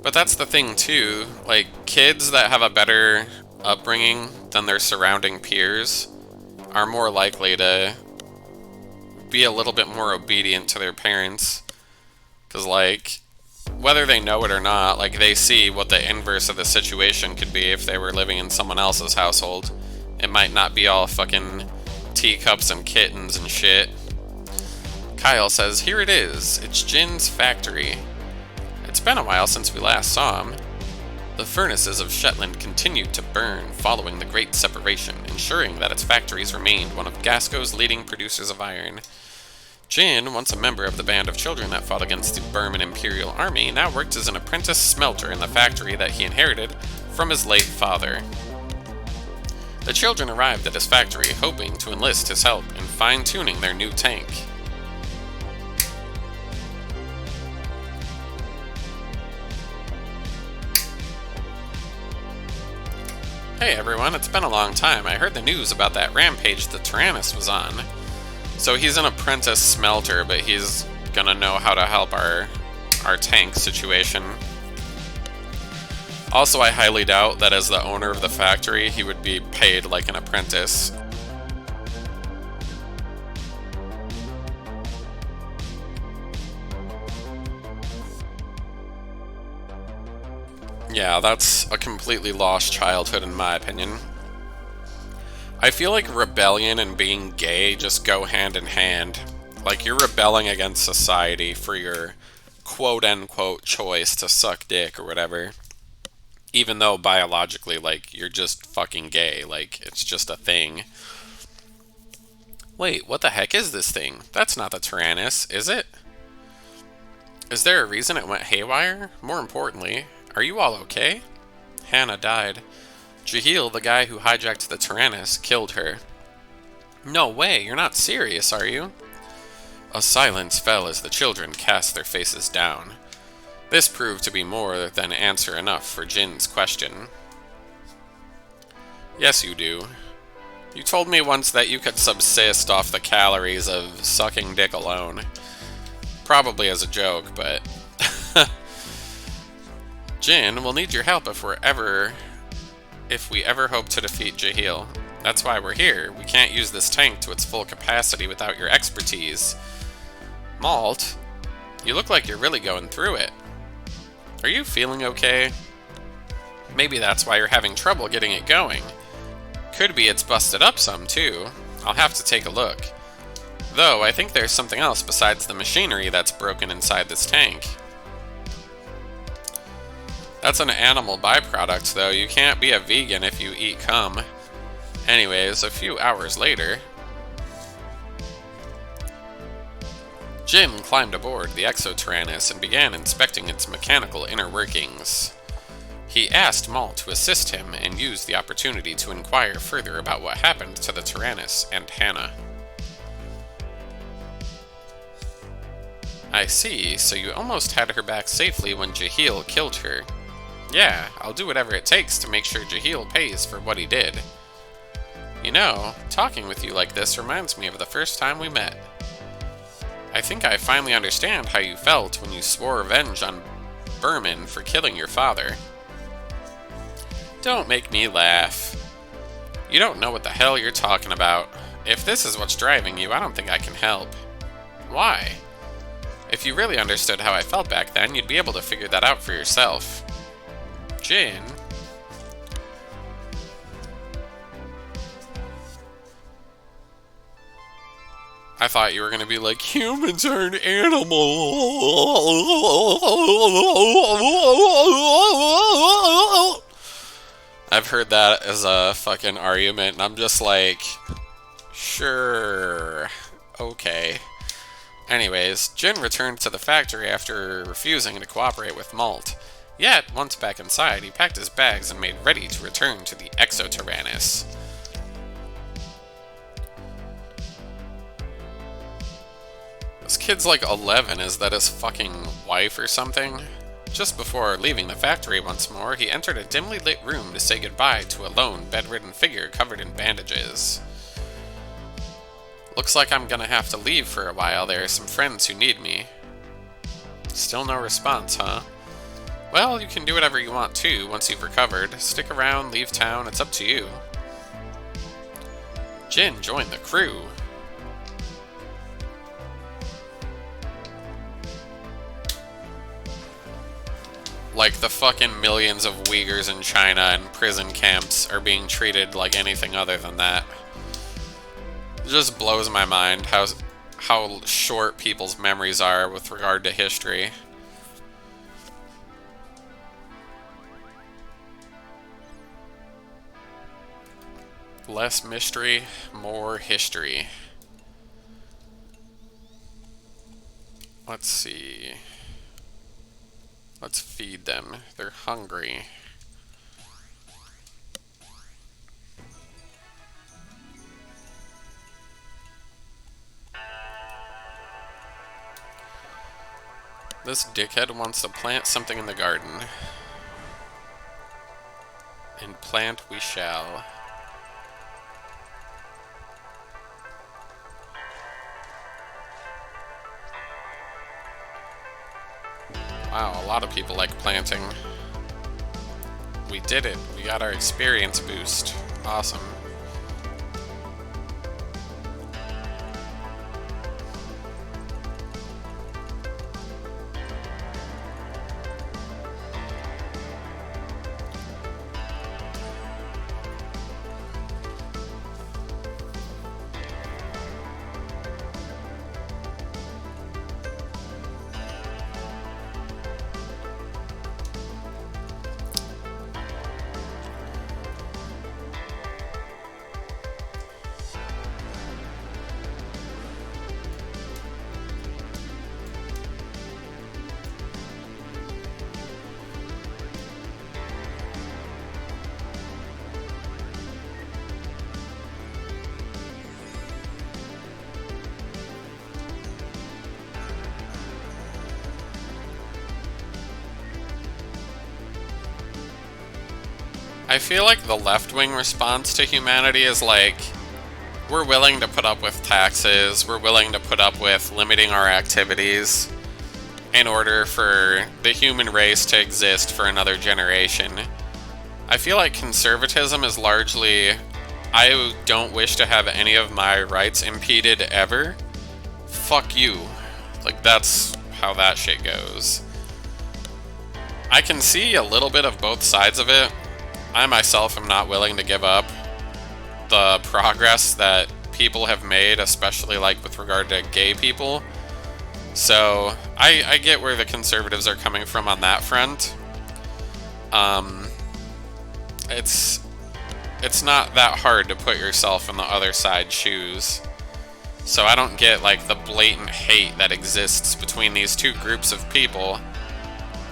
A: But that's the thing too, like, kids that have a better upbringing than their surrounding peers are more likely to be a little bit more obedient to their parents. Because, like, whether they know it or not, like, they see what the inverse of the situation could be if they were living in someone else's household. It might not be all fucking teacups and kittens and shit. Kyle says, here it is, it's Jin's factory. It's been a while since we last saw him. The furnaces of Shetland continued to burn following the Great Separation, ensuring that its factories remained one of Gasco's leading producers of iron. Jin, once a member of the band of children that fought against the Burman Imperial Army, now worked as an apprentice smelter in the factory that he inherited from his late father. The children arrived at his factory, hoping to enlist his help in fine-tuning their new tank. Hey everyone, it's been a long time. I heard the news about that rampage the Tyrannus was on. So he's an apprentice smelter, but he's gonna know how to help our tank situation. Also, I highly doubt that as the owner of the factory, he would be paid like an apprentice. Yeah, that's a completely lost childhood in my opinion. I feel like rebellion and being gay just go hand in hand. Like, you're rebelling against society for your quote-unquote choice to suck dick or whatever. Even though biologically, like, you're just fucking gay. Like, it's just a thing. Wait, what the heck is this thing? That's not the Tyrannus, is it? Is there a reason it went haywire? More importantly, are you all okay? Hannah died. Jahil, the guy who hijacked the Tyrannus, killed her. No way, you're not serious, are you? A silence fell as the children cast their faces down. This proved to be more than answer enough for Jin's question. Yes, you do. You told me once that you could subsist off the calories of sucking dick alone. Probably as a joke, but... Jin, we'll need your help if we ever hope to defeat Jahil. That's why we're here. We can't use this tank to its full capacity without your expertise. Malt, you look like you're really going through it. Are you feeling okay? Maybe that's why you're having trouble getting it going. Could be it's busted up some, too. I'll have to take a look. Though, I think there's something else besides the machinery that's broken inside this tank. That's an animal byproduct, though. You can't be a vegan if you eat cum. Anyways, a few hours later... Jin climbed aboard the Exo-Tyrannus and began inspecting its mechanical inner workings. He asked Maul to assist him and used the opportunity to inquire further about what happened to the Tyrannus and Hannah. I see, so you almost had her back safely when Jahil killed her. Yeah, I'll do whatever it takes to make sure Jahil pays for what he did. You know, talking with you like this reminds me of the first time we met. I think I finally understand how you felt when you swore revenge on Berman for killing your father. Don't make me laugh. You don't know what the hell you're talking about. If this is what's driving you, I don't think I can help. Why? If you really understood how I felt back then, you'd be able to figure that out for yourself. Jin? I thought you were going to be like, humans are an animal. I've heard that as a fucking argument, and I'm just like, sure, okay. Anyways, Jin returned to the factory after refusing to cooperate with Malt. Yet, once back inside, he packed his bags and made ready to return to the Exo-Tyrannus. This kid's like 11, is that his fucking wife or something? Just before leaving the factory once more, he entered a dimly lit room to say goodbye to a lone, bedridden figure covered in bandages. Looks like I'm gonna have to leave for a while. There are some friends who need me. Still no response, huh? Well, you can do whatever you want too, once you've recovered. Stick around, leave town, it's up to you. Jin joined the crew. Like, the fucking millions of Uyghurs in China and prison camps are being treated like anything other than that. It just blows my mind how short people's memories are with regard to history. Less mystery, more history. Let's see. Let's feed them. They're hungry. This dickhead wants to plant something in the garden. And plant we shall. Wow, a lot of people like planting. We did it. We got our experience boost. Awesome. I feel like the left-wing response to humanity is like, we're willing to put up with taxes, we're willing to put up with limiting our activities, in order for the human race to exist for another generation. I feel like conservatism is largely, I don't wish to have any of my rights impeded ever. Fuck you. Like, that's how that shit goes. I can see a little bit of both sides of it. I myself am not willing to give up the progress that people have made, especially like with regard to gay people. So I get where the conservatives are coming from on that front. It's not that hard to put yourself in the other side's shoes. So I don't get like the blatant hate that exists between these two groups of people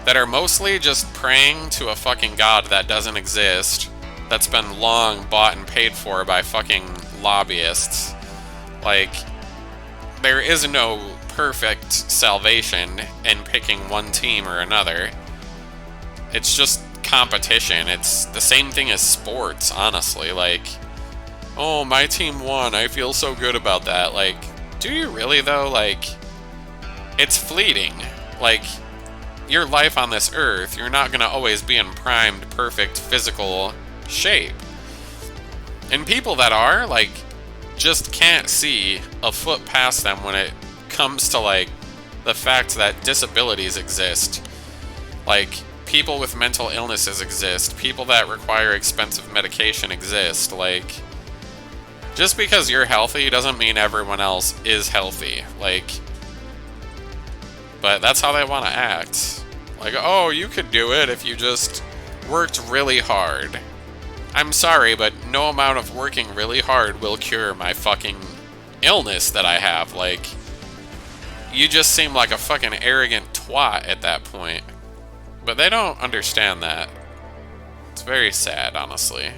A: that are mostly just praying to a fucking god that doesn't exist, that's been long bought and paid for by fucking lobbyists. Like, there is no perfect salvation in picking one team or another. It's just competition. It's the same thing as sports, honestly. Like, oh, my team won, I feel so good about that. Like, do you really though? Like, it's fleeting. Like, your life on this earth, you're not gonna always be in primed, perfect physical shape. And people that are, like, just can't see a foot past them when it comes to, like, the fact that disabilities exist. Like, people with mental illnesses exist. People that require expensive medication exist. Like, just because you're healthy doesn't mean everyone else is healthy. Like, but that's how they want to act. Like, oh, you could do it if you just worked really hard. I'm sorry, but no amount of working really hard will cure my fucking illness that I have. Like, you just seem like a fucking arrogant twat at that point. But they don't understand that. It's very sad, honestly.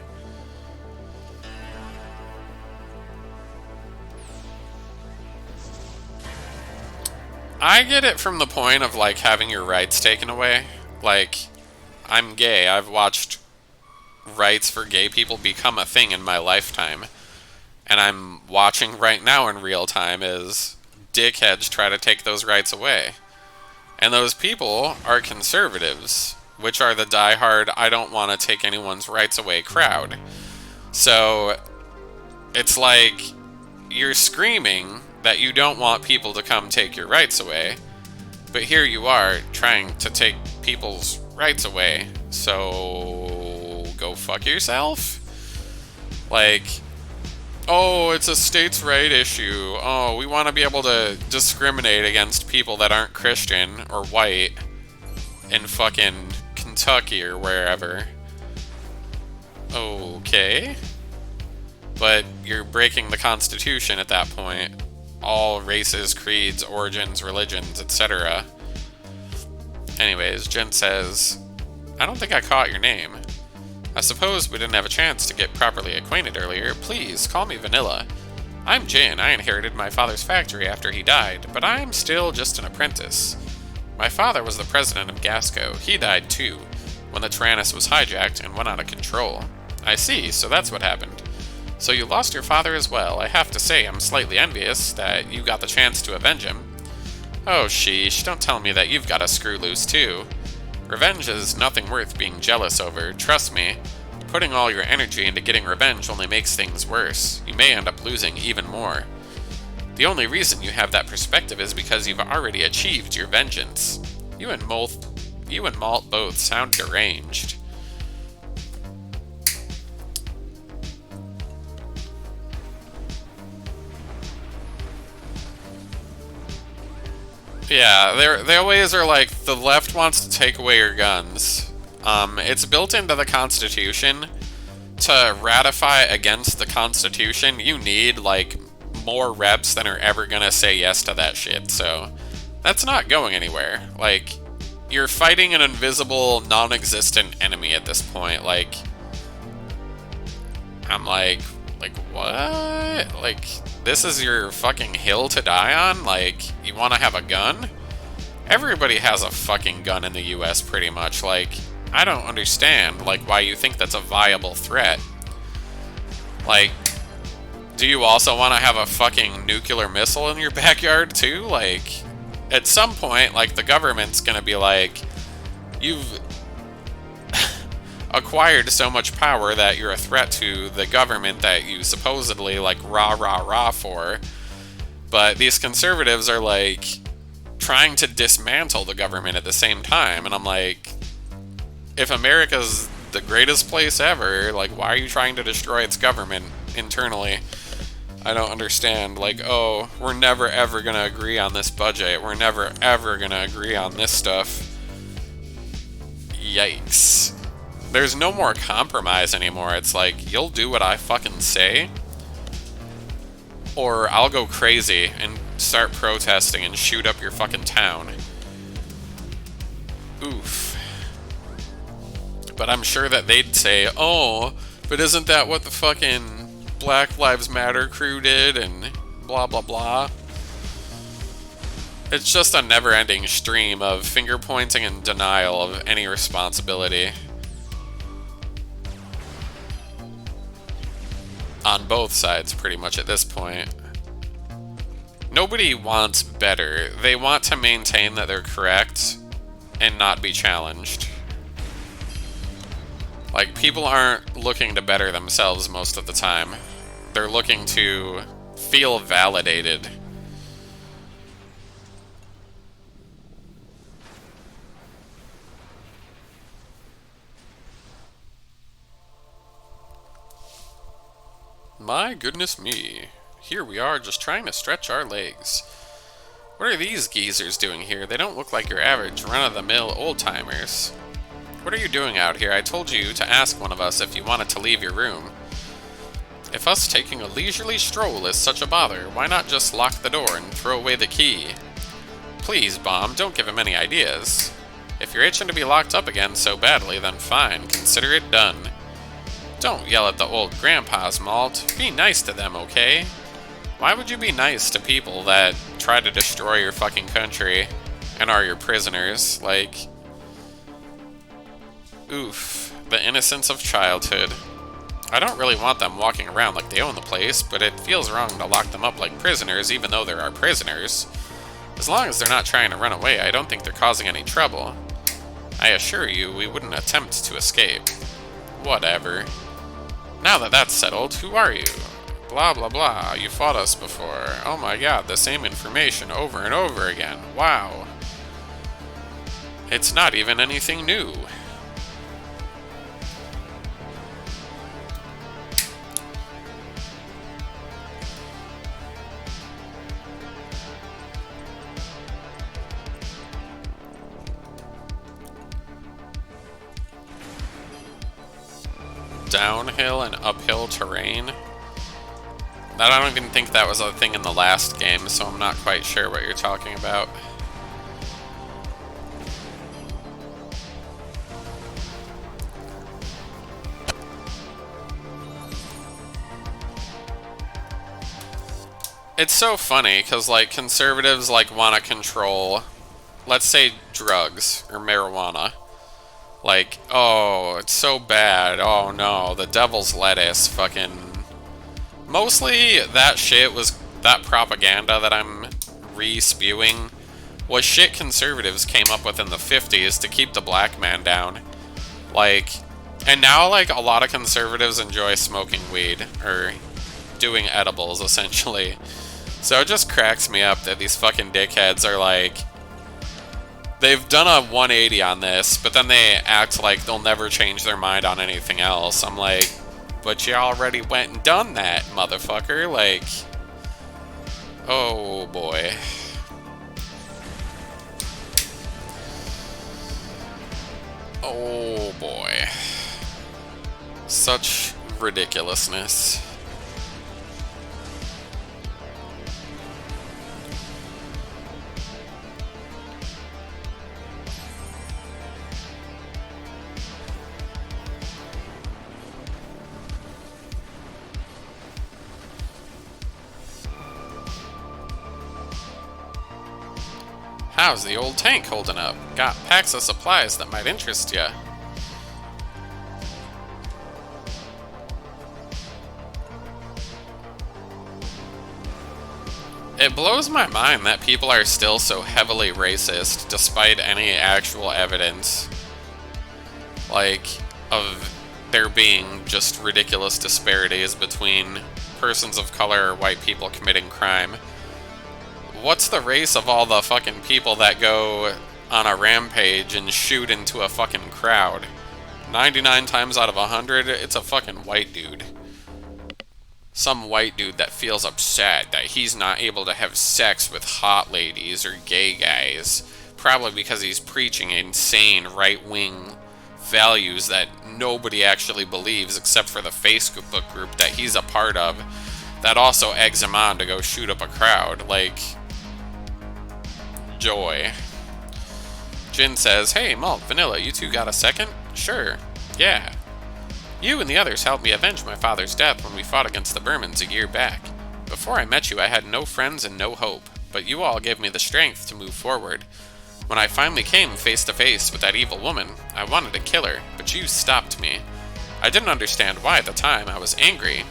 A: I get it from the point of, like, having your rights taken away. Like, I'm gay. I've watched rights for gay people become a thing in my lifetime. And I'm watching right now in real time as dickheads try to take those rights away. And those people are conservatives, which are the diehard, I don't want to take anyone's rights away crowd. So, it's like, you're screaming that you don't want people to come take your rights away, but here you are trying to take people's rights away, so go fuck yourself? Like, oh, it's a states' right issue. Oh, we want to be able to discriminate against people that aren't Christian or white in fucking Kentucky or wherever. Okay. But you're breaking the Constitution at that point. All races, creeds, origins, religions, etc. Anyways, Jen says, I don't think I caught your name. I suppose we didn't have a chance to get properly acquainted earlier. Please, call me Vanilla. I'm Jen. I inherited my father's factory after he died, but I'm still just an apprentice. My father was the president of Gasco. He died too, when the Tyrannus was hijacked and went out of control. I see, so that's what happened. So you lost your father as well. I have to say I'm slightly envious that you got the chance to avenge him. Oh sheesh, don't tell me that you've got a screw loose too. Revenge is nothing worth being jealous over, trust me. Putting all your energy into getting revenge only makes things worse. You may end up losing even more. The only reason you have that perspective is because you've already achieved your vengeance. You and Malt both sound deranged. Yeah, they always are like, the left wants to take away your guns. It's built into the Constitution. To ratify against the Constitution, you need, like, more reps than are ever gonna say yes to that shit, so that's not going anywhere. Like, you're fighting an invisible, non-existent enemy at this point. Like, I'm like, what? Like, this is your fucking hill to die on? Like, you want to have a gun? Everybody has a fucking gun in the US, pretty much. Like, I don't understand, like, why you think that's a viable threat. Like, do you also want to have a fucking nuclear missile in your backyard, too? Like, at some point, like, the government's gonna be like, you've acquired so much power that you're a threat to the government that you supposedly, like, rah for. But these conservatives are, like, trying to dismantle the government at the same time. And I'm like, if America's the greatest place ever, like, why are you trying to destroy its government internally? I don't understand. Like, oh, we're never ever gonna agree on this budget. We're never ever gonna agree on this stuff. Yikes. There's no more compromise anymore. It's like, you'll do what I fucking say, or I'll go crazy and start protesting and shoot up your fucking town. Oof. But I'm sure that they'd say, oh, but isn't that what the fucking Black Lives Matter crew did, and blah blah blah. It's just a never-ending stream of finger-pointing and denial of any responsibility. On both sides, pretty much, at this point. Nobody wants better. They want to maintain that they're correct and not be challenged. Like, people aren't looking to better themselves most of the time. They're looking to feel validated. My goodness me. Here we are, just trying to stretch our legs. What are these geezers doing here? They don't look like your average run-of-the-mill old-timers. What are you doing out here? I told you to ask one of us if you wanted to leave your room. If us taking a leisurely stroll is such a bother, why not just lock the door and throw away the key? Please, Bomb, don't give him any ideas. If you're itching to be locked up again so badly, then fine, consider it done. Don't yell at the old grandpas, Malt. Be nice to them, okay? Why would you be nice to people that try to destroy your fucking country and are your prisoners? Like, oof, the innocence of childhood. I don't really want them walking around like they own the place, but it feels wrong to lock them up like prisoners even though they're our prisoners. As long as they're not trying to run away, I don't think they're causing any trouble. I assure you, we wouldn't attempt to escape. Whatever. Now that that's settled, who are you? Blah blah blah, you fought us before. Oh my god, the same information over and over again. Wow. It's not even anything new. Downhill and uphill terrain. I don't even think that was a thing in the last game, so I'm not quite sure what you're talking about. It's so funny, because, like, conservatives, like, want to control, let's say, drugs or marijuana. Like, oh, it's so bad. Oh no, the devil's lettuce, fucking. Mostly that shit was, that propaganda that I'm re-spewing was shit conservatives came up with in the 50s to keep the black man down. Like, and now, like, a lot of conservatives enjoy smoking weed, or doing edibles, essentially. So it just cracks me up that these fucking dickheads are like, they've done a 180 on this, but then they act like they'll never change their mind on anything else. I'm like, but you already went and done that, motherfucker. Like, oh boy. Oh boy. Such ridiculousness. How's the old tank holding up? Got packs of supplies that might interest ya. It It blows my mind that people are still so heavily racist despite any actual evidence, like, of there being just ridiculous disparities between persons of color or white people committing crime. What's the race of all the fucking people that go on a rampage and shoot into a fucking crowd? 99 times out of 100, it's a fucking white dude. Some white dude that feels upset that he's not able to have sex with hot ladies or gay guys, probably because he's preaching insane right-wing values that nobody actually believes except for the Facebook group that he's a part of that also eggs him on to go shoot up a crowd. Like, joy. Jin says, "Hey, Malt, Vanilla, you two got a second?" "Sure. Yeah. You and the others helped me avenge my father's death when we fought against the Burmans a year back. Before I met you, I had no friends and no hope, but you all gave me the strength to move forward. When I finally came face to face with that evil woman, I wanted to kill her, but you stopped me. I didn't understand why at the time. I was angry.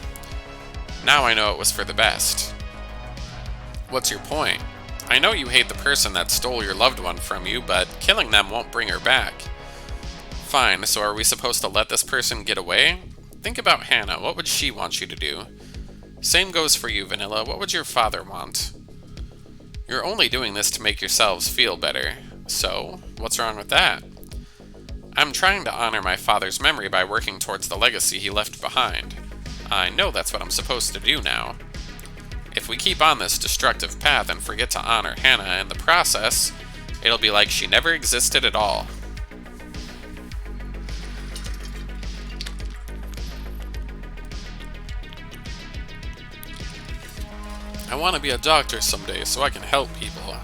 A: Now I know it was for the best." "What's your point? I know you hate the person that stole your loved one from you, but killing them won't bring her back." "Fine, so are we supposed to let this person get away? Think about Hannah. What would she want you to do?" "Same goes for you, Vanilla. What would your father want?" "You're only doing this to make yourselves feel better." "So, what's wrong with that?" "I'm trying to honor my father's memory by working towards the legacy he left behind. I know that's what I'm supposed to do now. If we keep on this destructive path and forget to honor Hannah in the process, it'll be like she never existed at all." "I want to be a doctor someday so I can help people."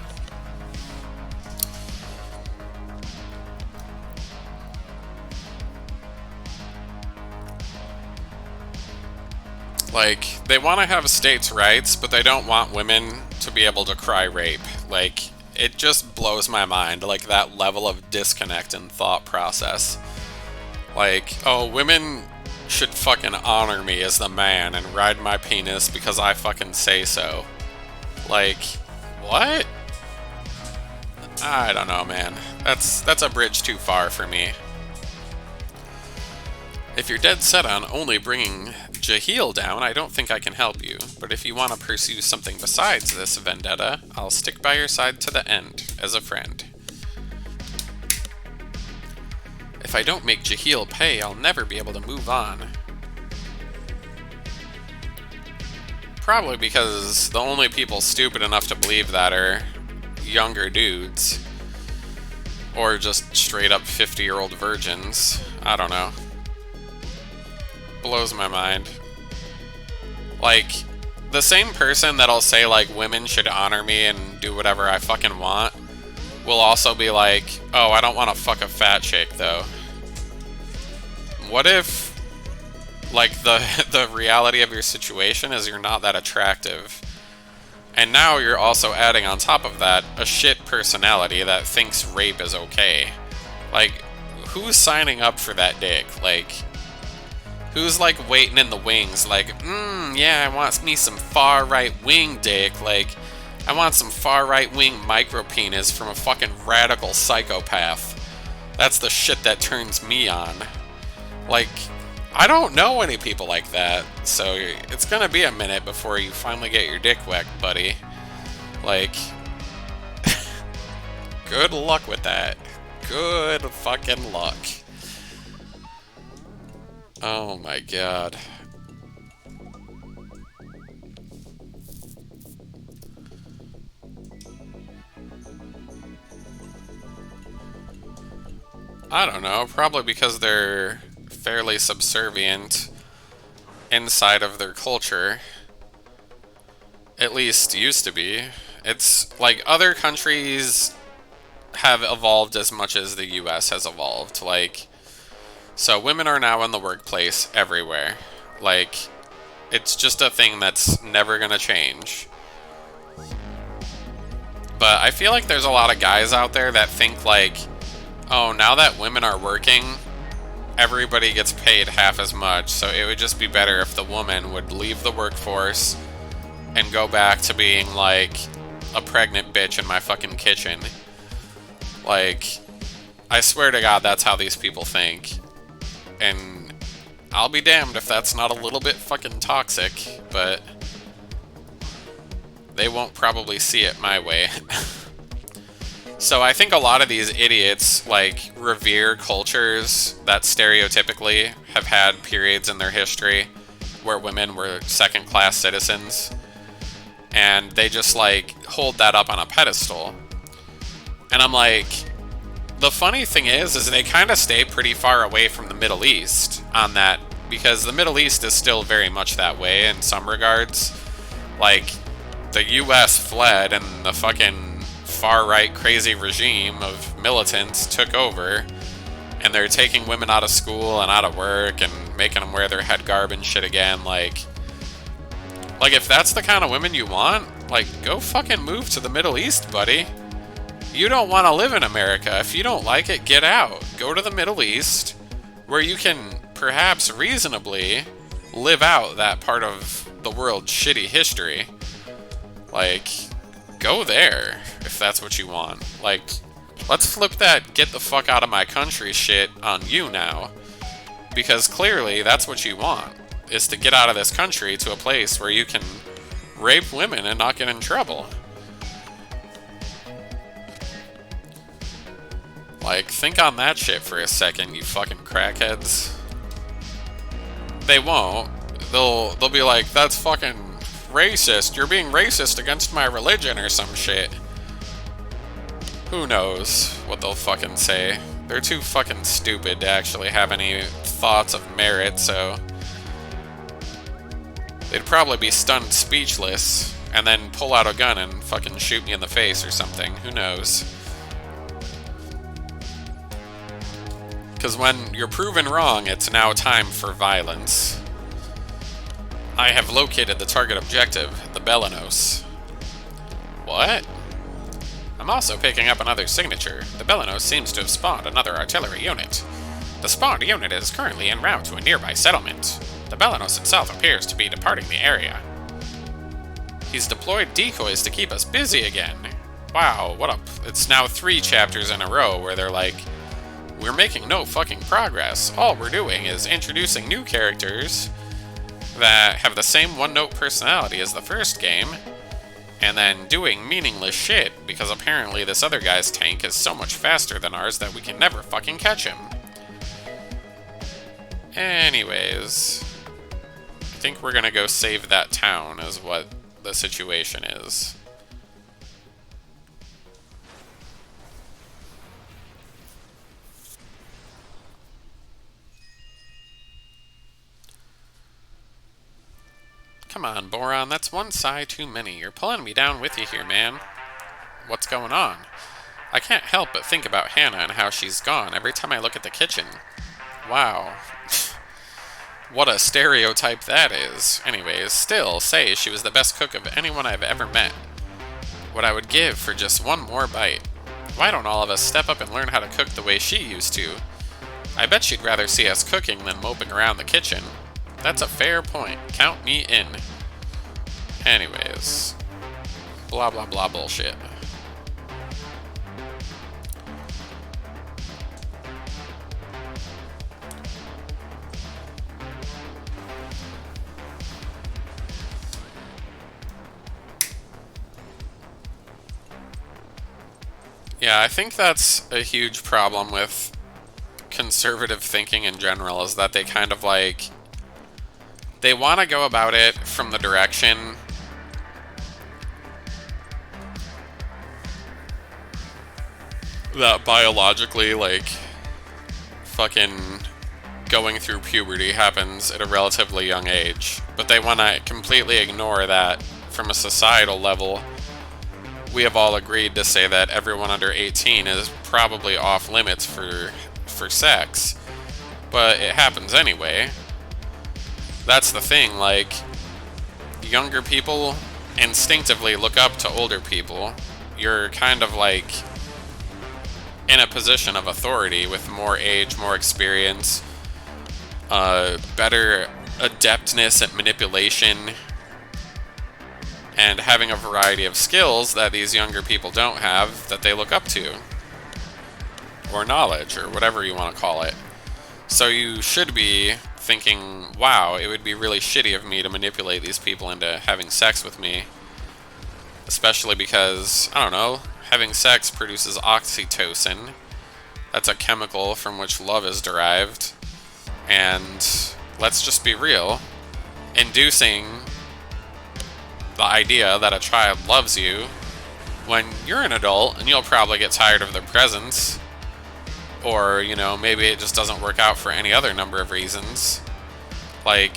A: Like, they want to have states' rights, but they don't want women to be able to cry rape. Like, it just blows my mind, like, that level of disconnect in thought process. Like, oh, women should fucking honor me as the man and ride my penis because I fucking say so. Like, what? I don't know, man. That's a bridge too far for me. "If you're dead set on only bringing Jahil down, I don't think I can help you. But if you want to pursue something besides this vendetta, I'll stick by your side to the end, as a friend. If I don't make Jahil pay, I'll never be able to move on." Probably because the only people stupid enough to believe that are younger dudes. Or just straight up 50-year-old virgins. I don't know. Blows my mind. Like, the same person that'll say, like, women should honor me and do whatever I fucking want will also be like, "Oh, I don't want to fuck a fat chick, though." What if, like, the reality of your situation is you're not that attractive, and now you're also adding on top of that a shit personality that thinks rape is okay? Like, who's signing up for that dick? Like, who's, like, waiting in the wings, like, yeah, I want me some far-right wing dick, like, I want some far-right wing micro-penis from a fucking radical psychopath. That's the shit that turns me on. Like, I don't know any people like that, so it's gonna be a minute before you finally get your dick wet, buddy. Like, good luck with that. Good fucking luck. Oh my god. I don't know, probably because they're fairly subservient inside of their culture. At least used to be. It's like other countries have evolved as much as the US has evolved. Like, so women are now in the workplace everywhere. Like, it's just a thing that's never gonna change. But I feel like there's a lot of guys out there that think like, oh, now that women are working, everybody gets paid half as much, so it would just be better if the woman would leave the workforce, and go back to being, like, a pregnant bitch in my fucking kitchen. Like, I swear to God, that's how these people think. And I'll be damned if that's not a little bit fucking toxic, but they won't probably see it my way. So I think a lot of these idiots, like, revere cultures that stereotypically have had periods in their history where women were second-class citizens, and they just, like, hold that up on a pedestal. And I'm like, the funny thing is they kind of stay pretty far away from the Middle East on that, because the Middle East is still very much that way in some regards. Like, the US fled and the fucking far-right crazy regime of militants took over, and they're taking women out of school and out of work and making them wear their headgarb and shit again. Like if that's the kind of women you want, like, go fucking move to the Middle East, buddy. You don't want to live in America. If you don't like it, get out. Go to the Middle East, where you can perhaps reasonably live out that part of the world's shitty history. Like, go there, if that's what you want. Like, let's flip that get the fuck out of my country shit on you now. Because clearly, that's what you want, is to get out of this country to a place where you can rape women and not get in trouble. Like, think on that shit for a second, you fucking crackheads. They won't. They'll be like, that's fucking racist. You're being racist against my religion or some shit. Who knows what they'll fucking say. They're too fucking stupid to actually have any thoughts of merit, so they'd probably be stunned speechless and then pull out a gun and fucking shoot me in the face or something. Who knows? Because when you're proven wrong, it's now time for violence. I have located the target objective, the Belenos. What? I'm also picking up another signature. The Belenos seems to have spawned another artillery unit. The spawned unit is currently en route to a nearby settlement. The Belenos itself appears to be departing the area. He's deployed decoys to keep us busy again. Wow, it's now 3 chapters in a row where they're like, we're making no fucking progress. All we're doing is introducing new characters that have the same one-note personality as the first game, and then doing meaningless shit, because apparently this other guy's tank is so much faster than ours that we can never fucking catch him. Anyways, I think we're gonna go save that town, is what the situation is. Come on, Boron, that's one sigh too many. You're pulling me down with you here, man. What's going on? I can't help but think about Hannah and how she's gone every time I look at the kitchen. Wow. What a stereotype that is. Anyways, still, say she was the best cook of anyone I've ever met. What I would give for just one more bite. Why don't all of us step up and learn how to cook the way she used to? I bet she'd rather see us cooking than moping around the kitchen. That's a fair point. Count me in. Anyways. Blah blah blah bullshit. Yeah, I think that's a huge problem with conservative thinking in general, is that they kind of like, they want to go about it from the direction that biologically, like, fucking going through puberty happens at a relatively young age. But they want to completely ignore that from a societal level. We have all agreed to say that everyone under 18 is probably off limits for sex. But it happens anyway. That's the thing, like, younger people instinctively look up to older people. You're kind of like in a position of authority with more age, more experience, better adeptness at manipulation. and having a variety of skills that these younger people don't have that they look up to, or knowledge, or whatever you want to call it. So you should be thinking, wow, it would be really shitty of me to manipulate these people into having sex with me. Especially because, I don't know, having sex produces oxytocin. That's a chemical from which love is derived. And let's just be real, inducing the idea that a child loves you when you're an adult and you'll probably get tired of their presence. Or, you know, maybe it just doesn't work out for any other number of reasons. Like,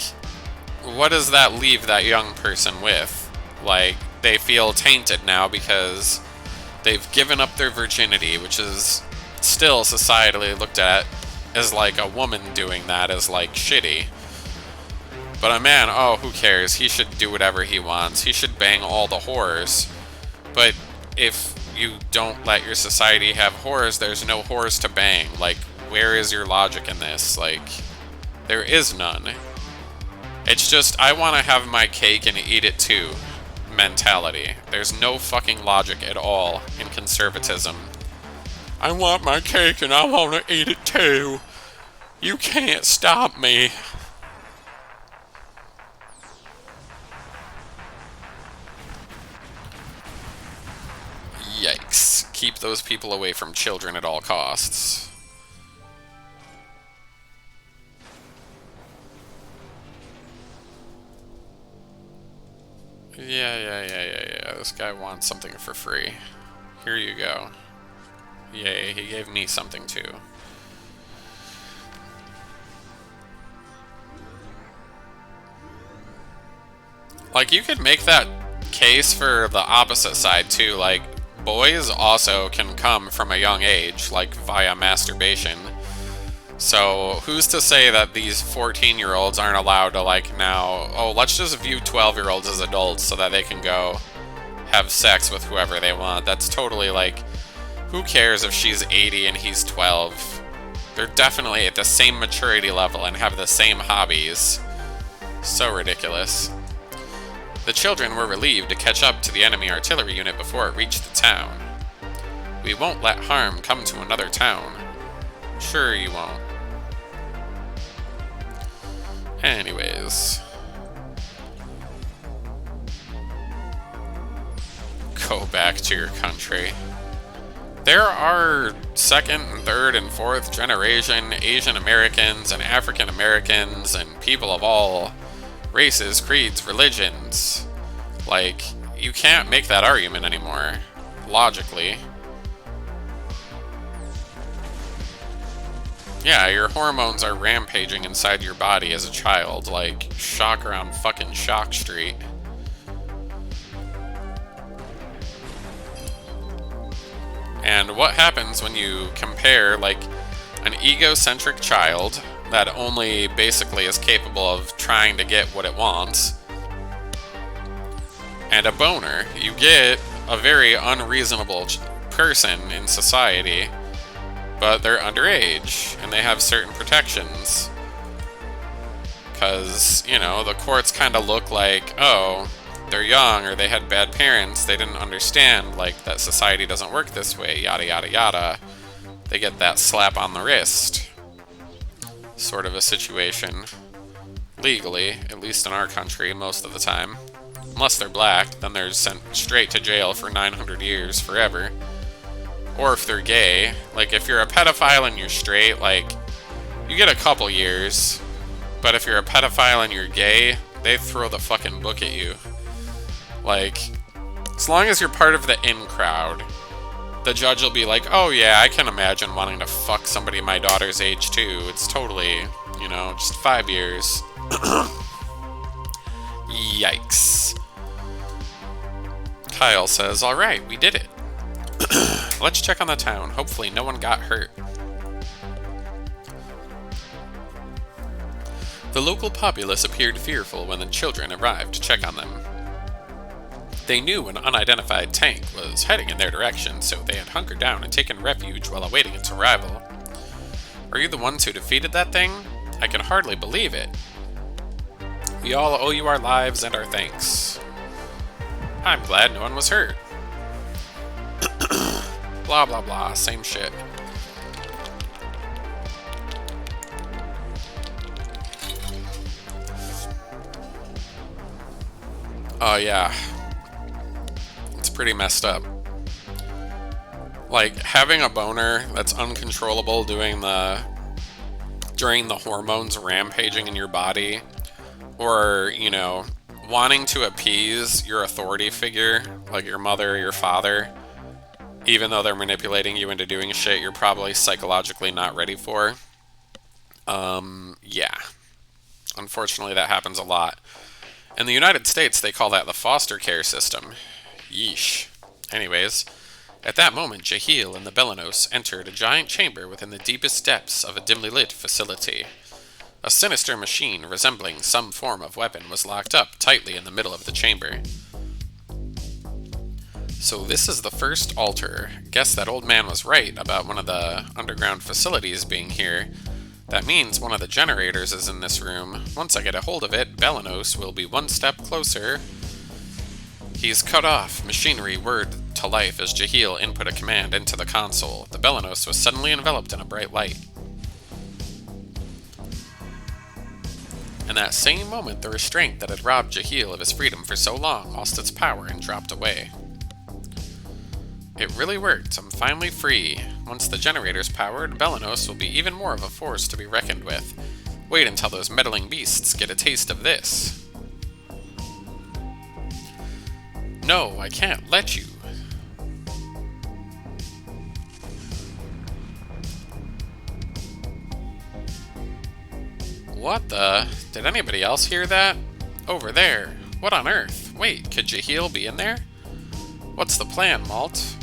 A: what does that leave that young person with? Like, they feel tainted now because they've given up their virginity, which is still societally looked at as like a woman doing that is like shitty. But a man, oh, who cares? He should do whatever he wants. He should bang all the whores. But if you don't let your society have whores, there's no whores to bang. Like, where is your logic in this? Like, there is none. It's just, I want to have my cake and eat it too mentality. There's no fucking logic at all in conservatism. I want my cake and I want to eat it too. You can't stop me. Yikes. Keep those people away from children at all costs. Yeah. This guy wants something for free. Here you go. Yay, he gave me something too. Like, you could make that case for the opposite side too. Like, boys also can come from a young age, like via masturbation. So who's to say that these 14-year-olds aren't allowed to, like, now, oh, let's just view 12-year-olds as adults so that they can go have sex with whoever they want. That's totally, like, who cares if she's 80 and he's 12? They're definitely at the same maturity level and have the same hobbies. So ridiculous. The children were relieved to catch up to the enemy artillery unit before it reached the town. We won't let harm come to another town. Sure you won't. Anyways. Go back to your country. There are second and third and fourth generation Asian Americans and African Americans and people of all races, creeds, religions. Like, you can't make that argument anymore, logically. Yeah, your hormones are rampaging inside your body as a child, like shock around fucking Shock Street. And what happens when you compare, like, an egocentric child that only basically is capable of trying to get what it wants, and a boner? You get a very unreasonable person in society, but they're underage, and they have certain protections. Because, you know, the courts kind of look like, oh, they're young, or they had bad parents, they didn't understand, like, that society doesn't work this way, yada yada yada. They get that slap on the wrist sort of a situation. Legally, at least in our country, most of the time. Unless they're black, then they're sent straight to jail for 900 years, forever. Or if they're gay, like, if you're a pedophile and you're straight, like, you get a couple years. But if you're a pedophile and you're gay, they throw the fucking book at you. Like, as long as you're part of the in crowd, the judge will be like, oh yeah, I can imagine wanting to fuck somebody my daughter's age too. It's totally, you know, just 5 years. Yikes. Kyle says, alright, we did it. Let's check on the town. Hopefully no one got hurt. The local populace appeared fearful when the children arrived to check on them. They knew an unidentified tank was heading in their direction, so they had hunkered down and taken refuge while awaiting its arrival. Are you the ones who defeated that thing? I can hardly believe it. We all owe you our lives and our thanks. I'm glad no one was hurt. Blah blah blah, same shit. Oh yeah. It's pretty messed up. Like, having a boner that's uncontrollable during the hormones rampaging in your body, or, you know, wanting to appease your authority figure, like your mother or your father, even though they're manipulating you into doing shit you're probably psychologically not ready for. Yeah. Unfortunately, that happens a lot. In the United States, they call that the foster care system. Yeesh. Anyways, at that moment, Jahil and the Belanos entered a giant chamber within the deepest depths of a dimly lit facility. A sinister machine resembling some form of weapon was locked up tightly in the middle of the chamber. So this is the first altar. Guess that old man was right about one of the underground facilities being here. That means one of the generators is in this room. Once I get a hold of it, Belanos will be one step closer. He's cut off. Machinery whirred to life as Jahil input a command into the console. The Belanos was suddenly enveloped in a bright light. In that same moment, the restraint that had robbed Jahil of his freedom for so long lost its power and dropped away. It really worked. I'm finally free. Once the generator's powered, Belanos will be even more of a force to be reckoned with. Wait until those meddling beasts get a taste of this. No, I can't let you. What the? Did anybody else hear that? Over there. What on earth? Wait, could Jahil be in there? What's the plan, Malt?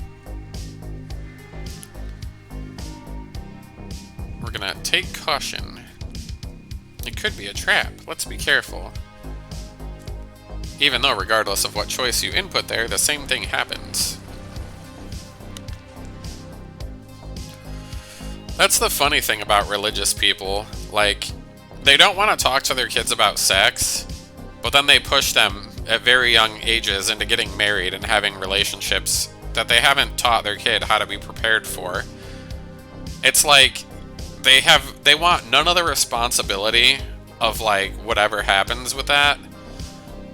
A: We're gonna take caution. It could be a trap. Let's be careful. Even though regardless of what choice you input there, the same thing happens. That's the funny thing about religious people. Like, they don't want to talk to their kids about sex, but then they push them at very young ages into getting married and having relationships that they haven't taught their kid how to be prepared for. It's like they want none of the responsibility of like whatever happens with that,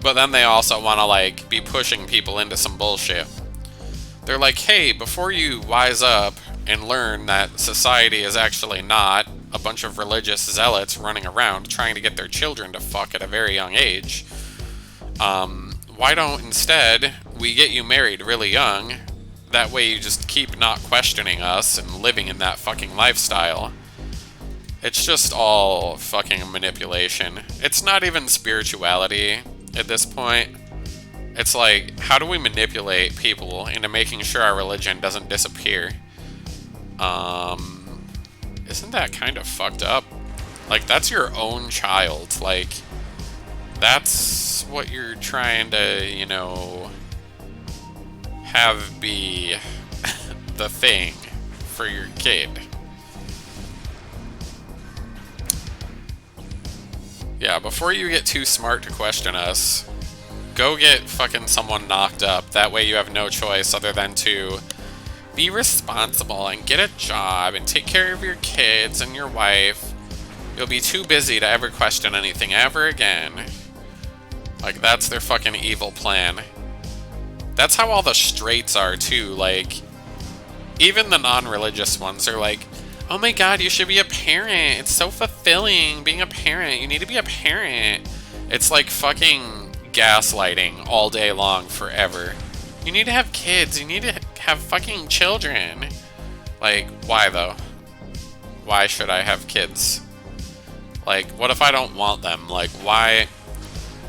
A: but then they also want to like be pushing people into some bullshit. They're like, hey, before you wise up and learn that society is actually not a bunch of religious zealots running around trying to get their children to fuck at a very young age, why don't instead we get you married really young? That way you just keep not questioning us and living in that fucking lifestyle. It's just all fucking manipulation. It's not even spirituality at this point. It's like, how do we manipulate people into making sure our religion doesn't disappear? Isn't that kind of fucked up? Like, that's your own child. Like, that's what you're trying to, you know, have be the thing for your kid. Yeah, before you get too smart to question us, go get fucking someone knocked up. That way you have no choice other than to be responsible and get a job and take care of your kids and your wife. You'll be too busy to ever question anything ever again. Like, that's their fucking evil plan. That's how all the straights are, too. Like, even the non-religious ones are like, oh my god, you should be a parent. It's so fulfilling being a parent. You need to be a parent. It's like fucking gaslighting all day long forever. You need to have kids. You need to have fucking children. Like, why though? Why should I have kids? Like, what if I don't want them? Like, why?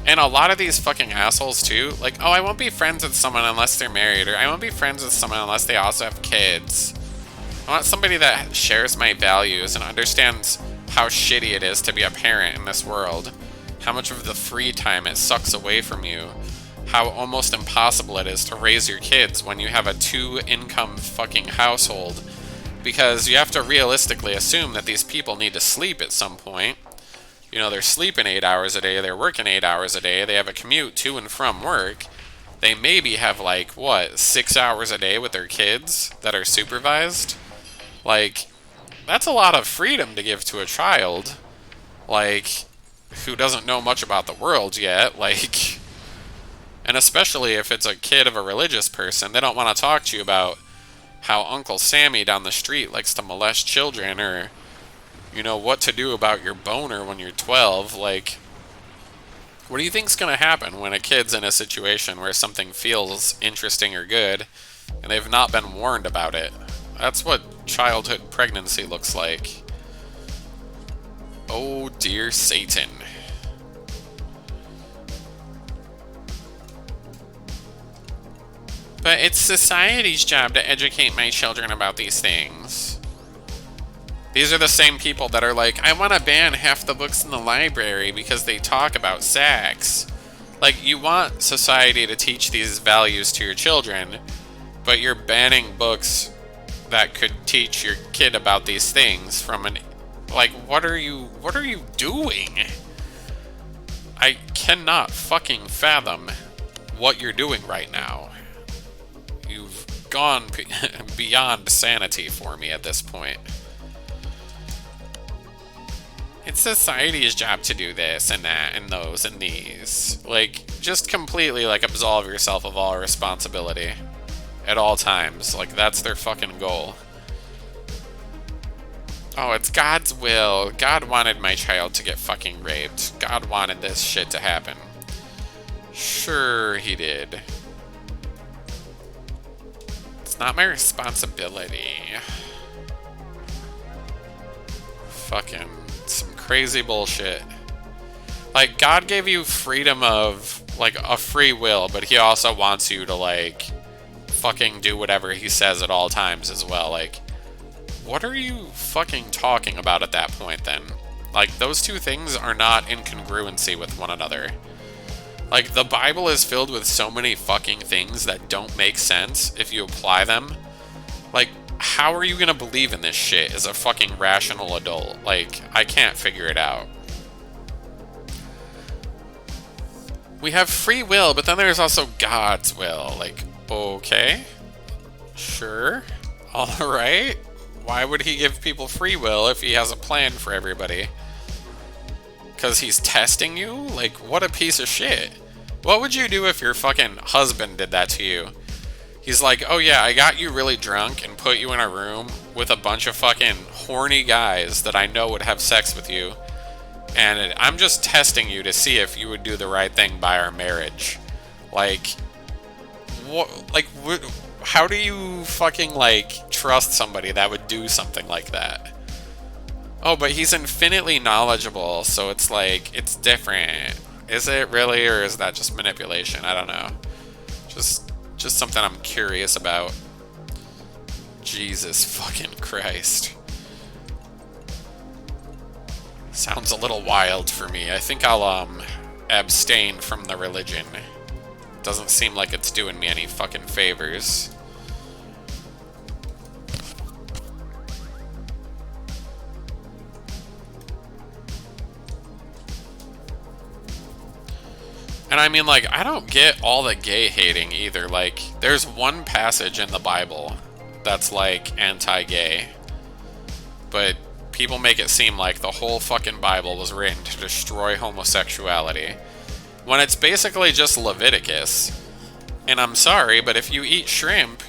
A: And a lot of these fucking assholes too, like, oh, I won't be friends with someone unless they're married, or I won't be friends with someone unless they also have kids. I want somebody that shares my values and understands how shitty it is to be a parent in this world. How much of the free time it sucks away from you. How almost impossible it is to raise your kids when you have a 2-income fucking household. Because you have to realistically assume that these people need to sleep at some point. You know, they're sleeping 8 hours a day, they're working 8 hours a day, they have a commute to and from work. they maybe have, like, what, 6 hours a day with their kids that are supervised? Like, that's a lot of freedom to give to a child, like, who doesn't know much about the world yet, like, and especially if it's a kid of a religious person, they don't want to talk to you about how Uncle Sammy down the street likes to molest children, or, you know, what to do about your boner when you're 12, like, what do you think's gonna happen when a kid's in a situation where something feels interesting or good, and they've not been warned about it? That's what childhood pregnancy looks like. Oh dear Satan. But it's society's job to educate my children about these things. These are the same people that are like, I want to ban half the books in the library because they talk about sex. Like, you want society to teach these values to your children, but you're banning books that could teach your kid about these things from an... Like, what are you doing? I cannot fucking fathom what you're doing right now. You've gone beyond sanity for me at this point. It's society's job to do this and that and those and these. Like, just completely, like, absolve yourself of all responsibility at all times. Like, that's their fucking goal. Oh, it's God's will. God wanted my child to get fucking raped. God wanted this shit to happen. Sure, he did. It's not my responsibility. Fucking some crazy bullshit. Like, God gave you freedom of, like, a free will, but he also wants you to, like, fucking do whatever he says at all times as well. Like, what are you fucking talking about at that point then? Like, those two things are not in congruency with one another. Like, the Bible is filled with so many fucking things that don't make sense if you apply them. Like, how are you gonna believe in this shit as a fucking rational adult? Like, I can't figure it out. We have free will, but then there's also God's will. Like, okay. Sure. Alright. Why would he give people free will if he has a plan for everybody? Because he's testing you? Like, what a piece of shit. What would you do if your fucking husband did that to you? He's like, oh yeah, I got you really drunk and put you in a room with a bunch of fucking horny guys that I know would have sex with you. And I'm just testing you to see if you would do the right thing by our marriage. Like, what? Like, how do you fucking, like, trust somebody that would do something like that? Oh, but he's infinitely knowledgeable, so it's like, it's different. Is it really, or is that just manipulation? I don't know. Just something I'm curious about. Jesus fucking Christ. Sounds a little wild for me. I think I'll, abstain from the religion. Doesn't seem like it's doing me any fucking favors. And I mean, like, I don't get all the gay hating either. Like, there's one passage in the Bible that's, like, anti-gay. But people make it seem like the whole fucking Bible was written to destroy homosexuality, when it's basically just Leviticus. And I'm sorry, but if you eat shrimp,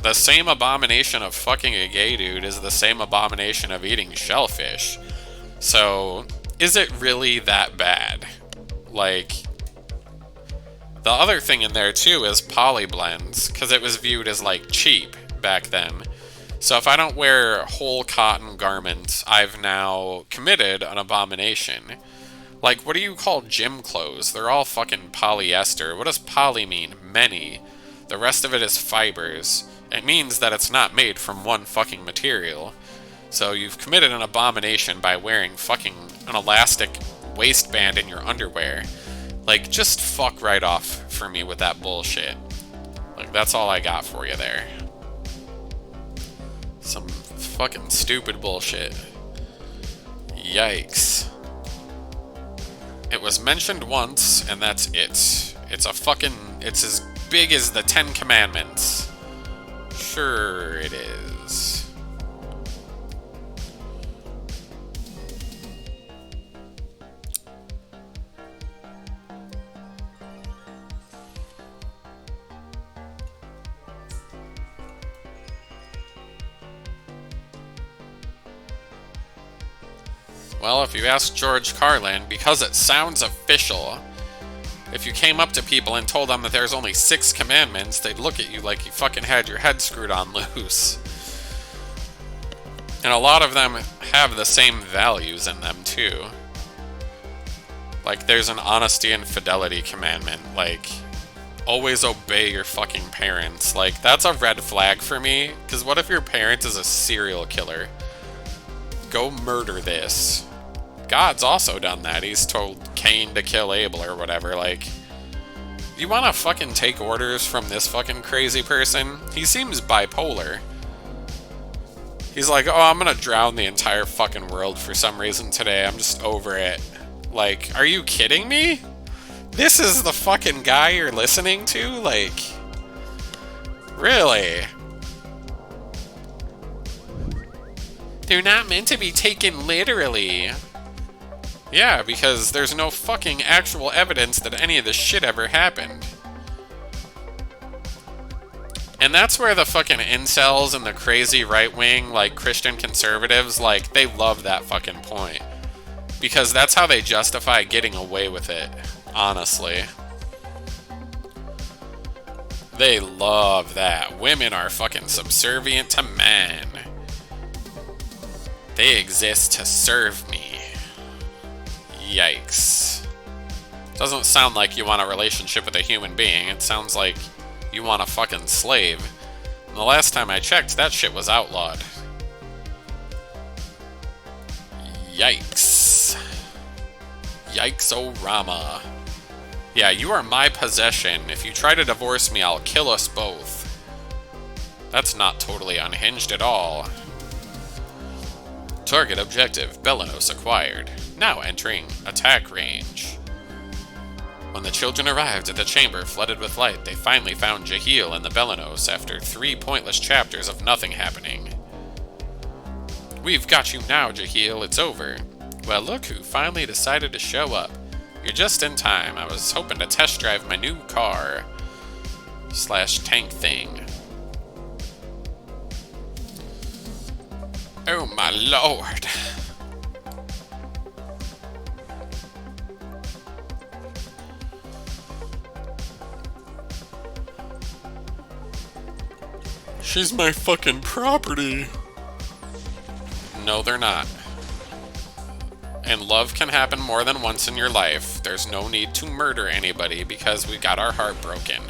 A: the same abomination of fucking a gay dude is the same abomination of eating shellfish. So, is it really that bad? Like, the other thing in there too is polyblends, because it was viewed as, like, cheap back then. So if I don't wear whole cotton garments, I've now committed an abomination. Like, what do you call gym clothes? They're all fucking polyester. What does poly mean? Many. The rest of it is fibers. It means that it's not made from one fucking material. So you've committed an abomination by wearing fucking an elastic waistband in your underwear. Like, just fuck right off for me with that bullshit. Like, that's all I got for you there. Some fucking stupid bullshit. Yikes. It was mentioned once, and that's it. It's a fucking It's as big as the 10 Commandments. Sure it is. Well, if you ask George Carlin, because it sounds official, if you came up to people and told them that there's only 6 commandments, they'd look at you like you fucking had your head screwed on loose. And a lot of them have the same values in them, too. Like, there's an honesty and fidelity commandment. Like, always obey your fucking parents. Like, that's a red flag for me, because what if your parent is a serial killer? Go murder this. God's also done that. He's told Cain to kill Abel or whatever. Like, you want to fucking take orders from this fucking crazy person? He seems bipolar. He's like, oh, I'm gonna drown the entire fucking world for some reason today. I'm just over it. Like, are you kidding me? This is the fucking guy you're listening to? Like, really? They're not meant to be taken literally. Yeah, because there's no fucking actual evidence that any of this shit ever happened. And that's where the fucking incels and the crazy right-wing, like, Christian conservatives, like, they love that fucking point. Because that's how they justify getting away with it, honestly. They love that. Women are fucking subservient to men. They exist to serve me. Yikes. Doesn't sound like you want a relationship with a human being. It sounds like you want a fucking slave. And the last time I checked, that shit was outlawed. Yikes. Yikes-o-rama. Yeah, you are my possession. If you try to divorce me, I'll kill us both. That's not totally unhinged at all. Target objective, Belenos acquired. Now entering attack range. When the children arrived at the chamber flooded with light, they finally found Jahil and the Belenos after 3 pointless chapters of nothing happening. We've got you now, Jahil, it's over. Well, look who finally decided to show up. You're just in time. I was hoping to test drive my new car. / tank thing. Oh my lord. She's my fucking property. No, they're not. And love can happen more than once in your life. There's no need to murder anybody because we got our heart broken.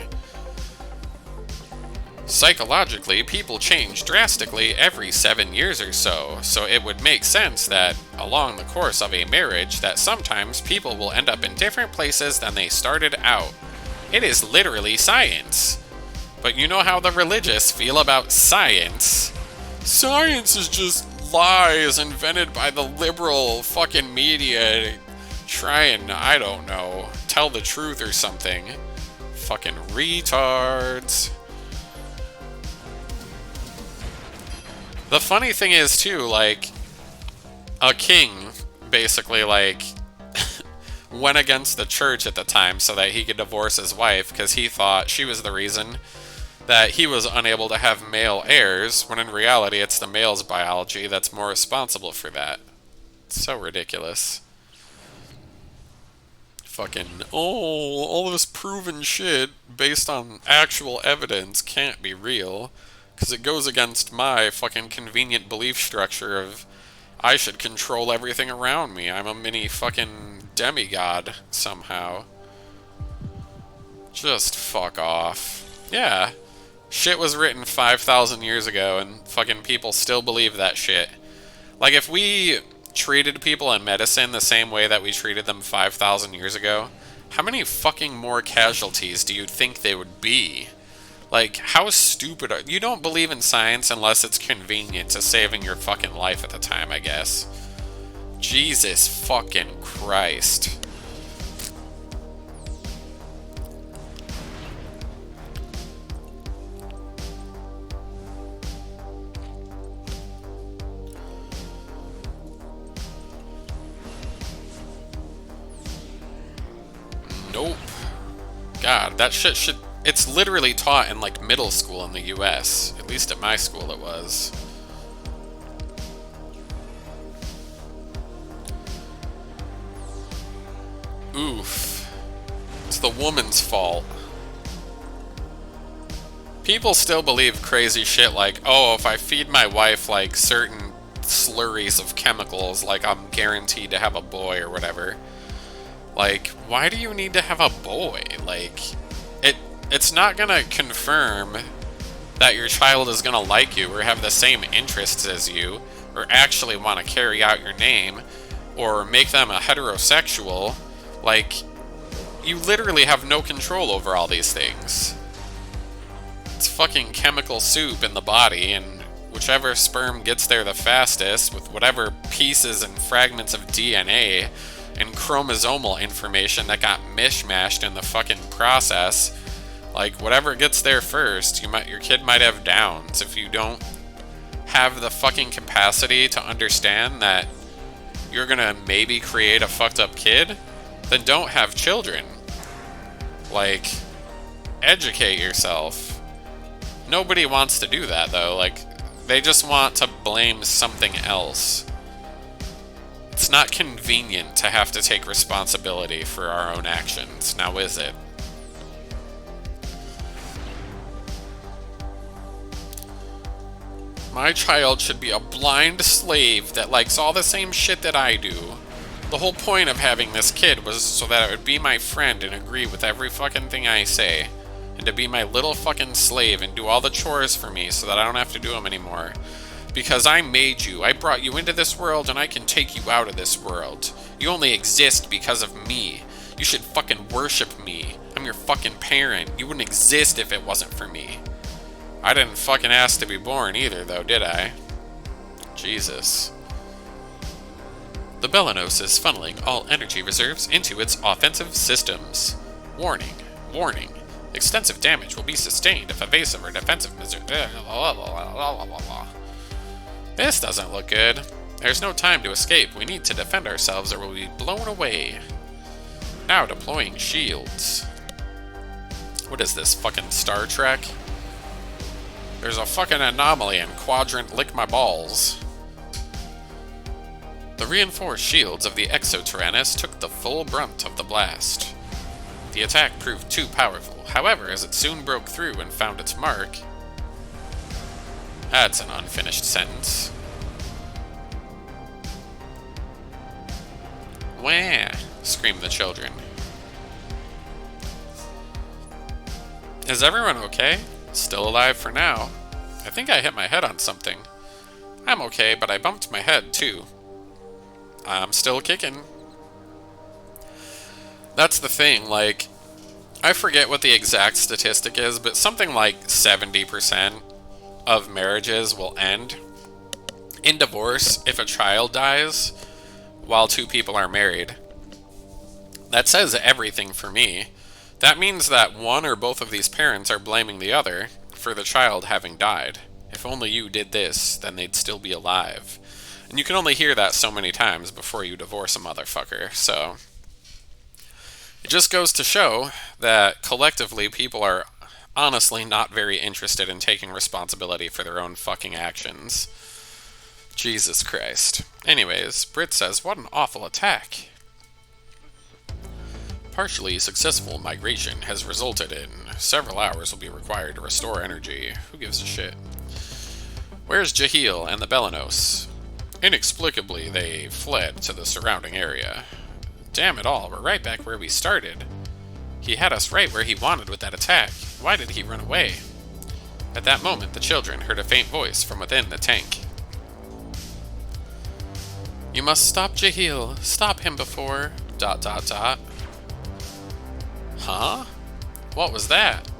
A: Psychologically, people change drastically every 7 years or so, so it would make sense that, along the course of a marriage, that sometimes people will end up in different places than they started out. It is literally science. But you know how the religious feel about science. Science is just lies invented by the liberal fucking media to try and, I don't know, tell the truth or something. Fucking retards. The funny thing is, too, like, a king, basically, like, went against the church at the time so that he could divorce his wife because he thought she was the reason that he was unable to have male heirs, when in reality it's the male's biology that's more responsible for that. It's so ridiculous. Fucking, oh, all this proven shit based on actual evidence can't be real. Because it goes against my fucking convenient belief structure of I should control everything around me. I'm a mini fucking demigod somehow. Just fuck off. Yeah. Shit was written 5,000 years ago and fucking people still believe that shit. Like, if we treated people in medicine the same way that we treated them 5,000 years ago, how many fucking more casualties do you think they would be? Like, how stupid are... You don't believe in science unless it's convenient to saving your fucking life at the time, I guess. Jesus fucking Christ. Nope. God, that shit should... It's literally taught in, like, middle school in the US. At least at my school it was. Oof. It's the woman's fault. People still believe crazy shit like, oh, if I feed my wife, like, certain slurries of chemicals, like, I'm guaranteed to have a boy or whatever. Like, why do you need to have a boy? Like, it's not gonna confirm that your child is gonna like you or have the same interests as you or actually want to carry out your name or make them a heterosexual. Like, you literally have no control over all these things. It's fucking chemical soup in the body, and whichever sperm gets there the fastest with whatever pieces and fragments of DNA and chromosomal information that got mishmashed in the fucking process, like, whatever gets there first, your kid might have Downs. If you don't have the fucking capacity to understand that you're gonna maybe create a fucked up kid, then don't have children. Like, educate yourself. Nobody wants to do that, though. Like, they just want to blame something else. It's not convenient to have to take responsibility for our own actions, now is it? My child should be a blind slave that likes all the same shit that I do. The whole point of having this kid was so that it would be my friend and agree with every fucking thing I say. And to be my little fucking slave and do all the chores for me so that I don't have to do them anymore. Because I made you. I brought you into this world and I can take you out of this world. You only exist because of me. You should fucking worship me. I'm your fucking parent. You wouldn't exist if it wasn't for me. I didn't fucking ask to be born either, though, did I? Jesus. The Belenos is funneling all energy reserves into its offensive systems. Warning. Warning. Extensive damage will be sustained if evasive or defensive measures... This doesn't look good. There's no time to escape. We need to defend ourselves or we'll be blown away. Now deploying shields. What is this, fucking Star Trek? There's a fucking anomaly in Quadrant Lick My Balls. The reinforced shields of the Exotyrannus took the full brunt of the blast. The attack proved too powerful. However, as it soon broke through and found its mark... That's an unfinished sentence. Wah! Screamed the children. Is everyone okay? Still alive for now. I think I hit my head on something. I'm okay, but I bumped my head, too. I'm still kicking. That's the thing, like, I forget what the exact statistic is, but something like 70% of marriages will end in divorce if a child dies while two people are married. That says everything for me. That means that one or both of these parents are blaming the other for the child having died. If only you did this, then they'd still be alive. And you can only hear that so many times before you divorce a motherfucker, so... It just goes to show that collectively people are honestly not very interested in taking responsibility for their own fucking actions. Jesus Christ. Anyways, Britt says, what an awful attack. Partially successful migration has resulted in several hours will be required to restore energy. Who gives a shit? Where's Jahil and the Belenos? Inexplicably, they fled to the surrounding area. Damn it all, we're right back where we started. He had us right where he wanted with that attack. Why did he run away? At that moment, the children heard a faint voice from within the tank. You must stop Jahil. Stop him before... ... Huh? What was that?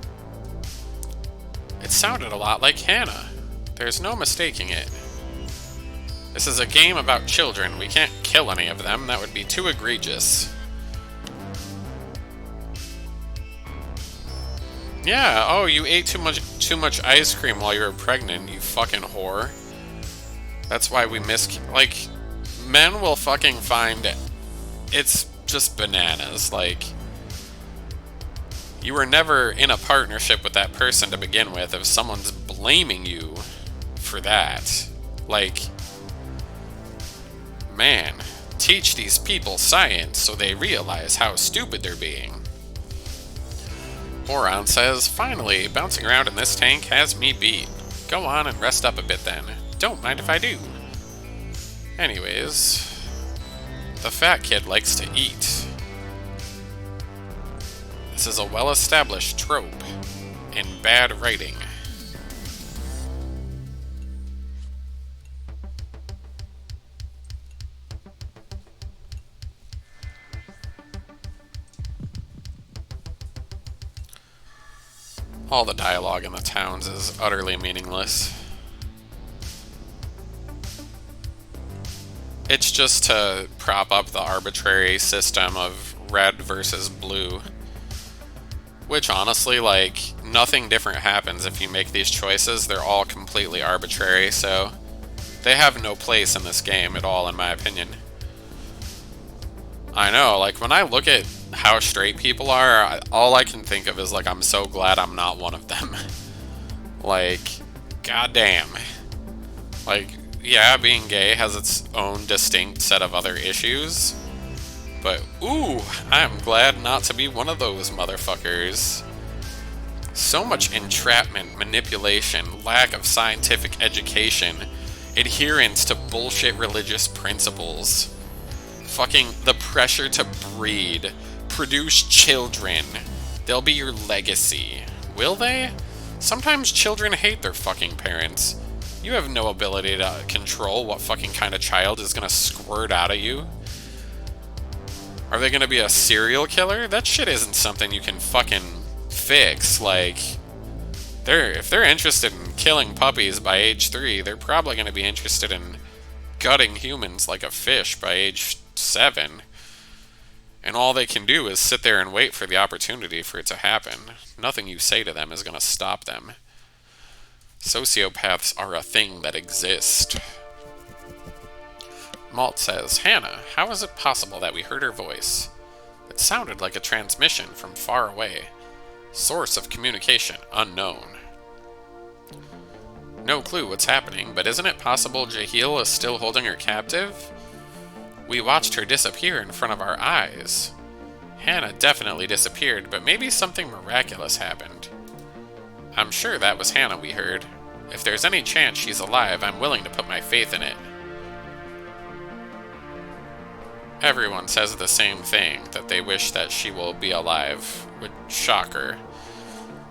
A: It sounded a lot like Hannah. There's no mistaking it. This is a game about children. We can't kill any of them. That would be too egregious. Yeah, oh, you ate too much ice cream while you were pregnant, you fucking whore. That's why we like, men will fucking find it. It's just bananas. Like, You were never in a partnership with that person to begin with if someone's blaming you for that. Like, man, teach these people science so they realize how stupid they're being. Moron says, finally, bouncing around in this tank has me beat. Go on and rest up a bit then. Don't mind if I do. Anyways, the fat kid likes to eat. This is a well-established trope in bad writing. All the dialogue in the towns is utterly meaningless. It's just to prop up the arbitrary system of red versus blue. Which honestly, like, nothing different happens if you make these choices. They're all completely arbitrary, so they have no place in this game at all, in my opinion. I know, like, when I look at how straight people are, all I can think of is, like, I'm so glad I'm not one of them. Like, goddamn. Like, yeah, being gay has its own distinct set of other issues, but ooh, I'm glad not to be one of those motherfuckers. So much entrapment, manipulation, lack of scientific education, adherence to bullshit religious principles. Fucking the pressure to breed, produce children. They'll be your legacy. Will they? Sometimes children hate their fucking parents. You have no ability to control what fucking kind of child is gonna squirt out of you. Are they gonna be a serial killer? That shit isn't something you can fucking fix. Like, if they're interested in killing puppies by age 3, they're probably gonna be interested in gutting humans like a fish by age 7. And all they can do is sit there and wait for the opportunity for it to happen. Nothing you say to them is gonna stop them. Sociopaths are a thing that exist. Malt says, Hannah, how is it possible that we heard her voice? It sounded like a transmission from far away. Source of communication unknown. No clue what's happening, but isn't it possible Jahil is still holding her captive? We watched her disappear in front of our eyes. Hannah definitely disappeared, but maybe something miraculous happened. I'm sure that was Hannah we heard. If there's any chance she's alive, I'm willing to put my faith in it. Everyone says the same thing, that they wish that she will be alive. Would shock her.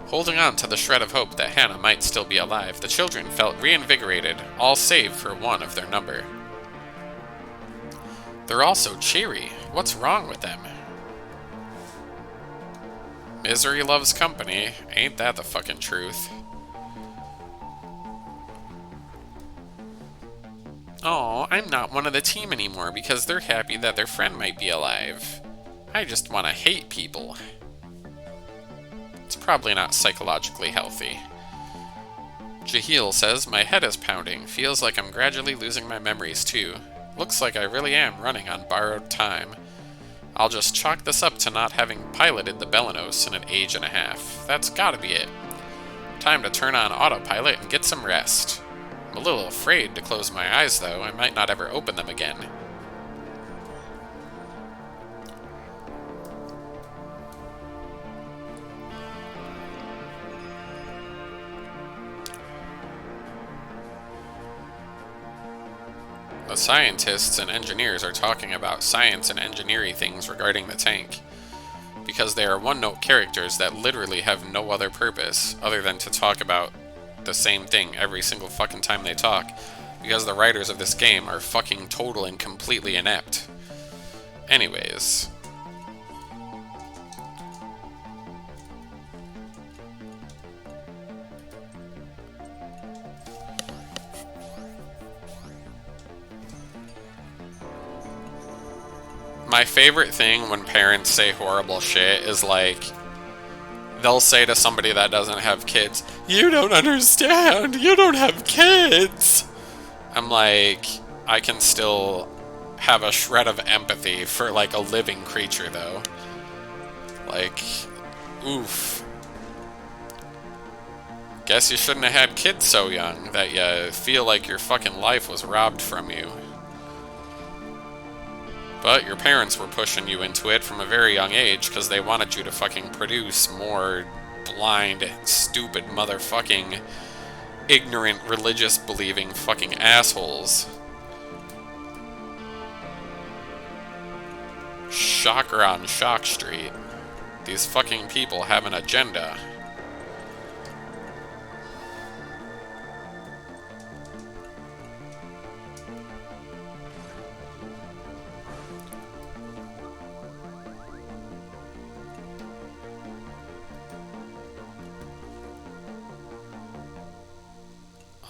A: Holding on to the shred of hope that Hannah might still be alive, the children felt reinvigorated, all save for one of their number. They're all so cheery. What's wrong with them? Misery loves company. Ain't that the fucking truth? Oh, I'm not one of the team anymore because they're happy that their friend might be alive. I just want to hate people. It's probably not psychologically healthy. Jahil says, my head is pounding. Feels like I'm gradually losing my memories too. Looks like I really am running on borrowed time. I'll just chalk this up to not having piloted the Belenos in an age and a half. That's gotta be it. Time to turn on autopilot and get some rest. I'm a little afraid to close my eyes, though. I might not ever open them again. The scientists and engineers are talking about science and engineering things regarding the tank, because they are one-note characters that literally have no other purpose other than to talk about the same thing every single fucking time they talk, because the writers of this game are fucking total and completely inept. Anyways. My favorite thing when parents say horrible shit is like, they'll say to somebody that doesn't have kids, you don't understand, you don't have kids. I'm like, I can still have a shred of empathy for like a living creature though. Like, Oof. Guess you shouldn't have had kids so young that you feel like your fucking life was robbed from you. But your parents were pushing you into it from a very young age because they wanted you to fucking produce more blind, stupid, motherfucking, ignorant, religious-believing fucking assholes. Shocker on Shock Street. These fucking people have an agenda.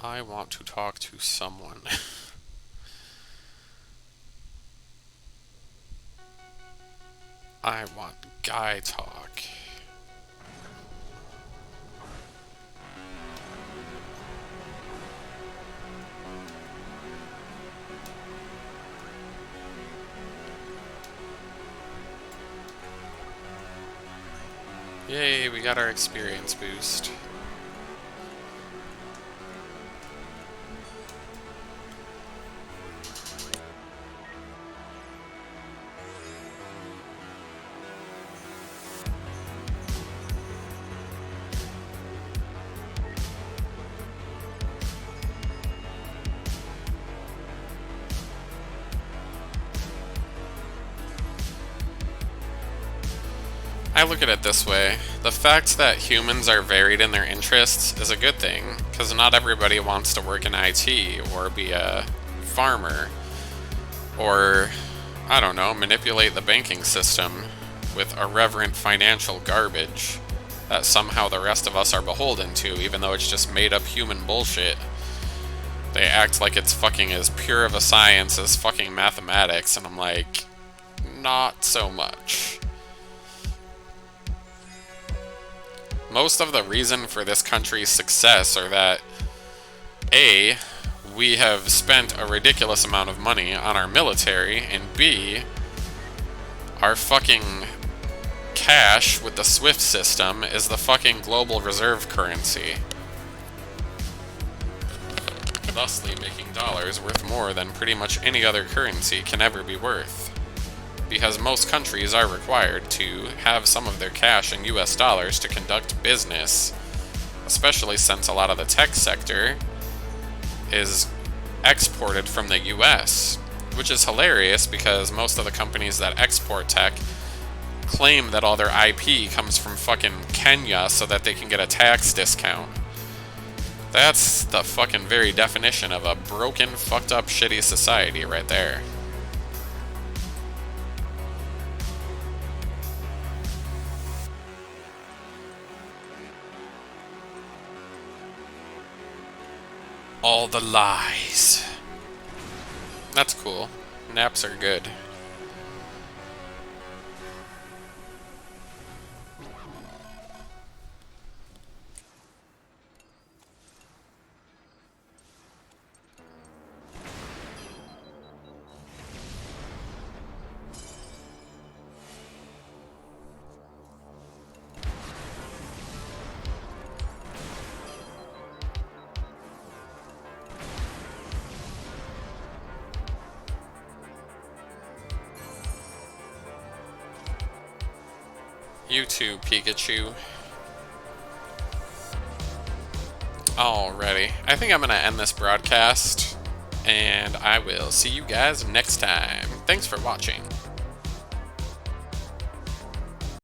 A: I want to talk to someone. I want guy talk. Yay, we got our experience boost. I look at it this way. The fact that humans are varied in their interests is a good thing, because not everybody wants to work in IT, or be a farmer, or, I don't know, manipulate the banking system with irreverent financial garbage that somehow the rest of us are beholden to, even though it's just made up human bullshit. They act like it's fucking as pure of a science as fucking mathematics, and I'm like, not so much. Most of the reason for this country's success are that A, we have spent a ridiculous amount of money on our military, and B, our fucking cash with the SWIFT system is the fucking global reserve currency. Thusly making dollars worth more than pretty much any other currency can ever be worth. Because most countries are required to have some of their cash in US dollars to conduct business, especially since a lot of the tech sector is exported from the US, which is hilarious because most of the companies that export tech claim that all their IP comes from fucking Kenya so that they can get a tax discount. That's the fucking very definition of a broken, fucked up, shitty society right there. All the lies. That's cool. Naps are good. You too, Pikachu. Alrighty. I think I'm gonna end this broadcast, and I will see you guys next time. Thanks for watching.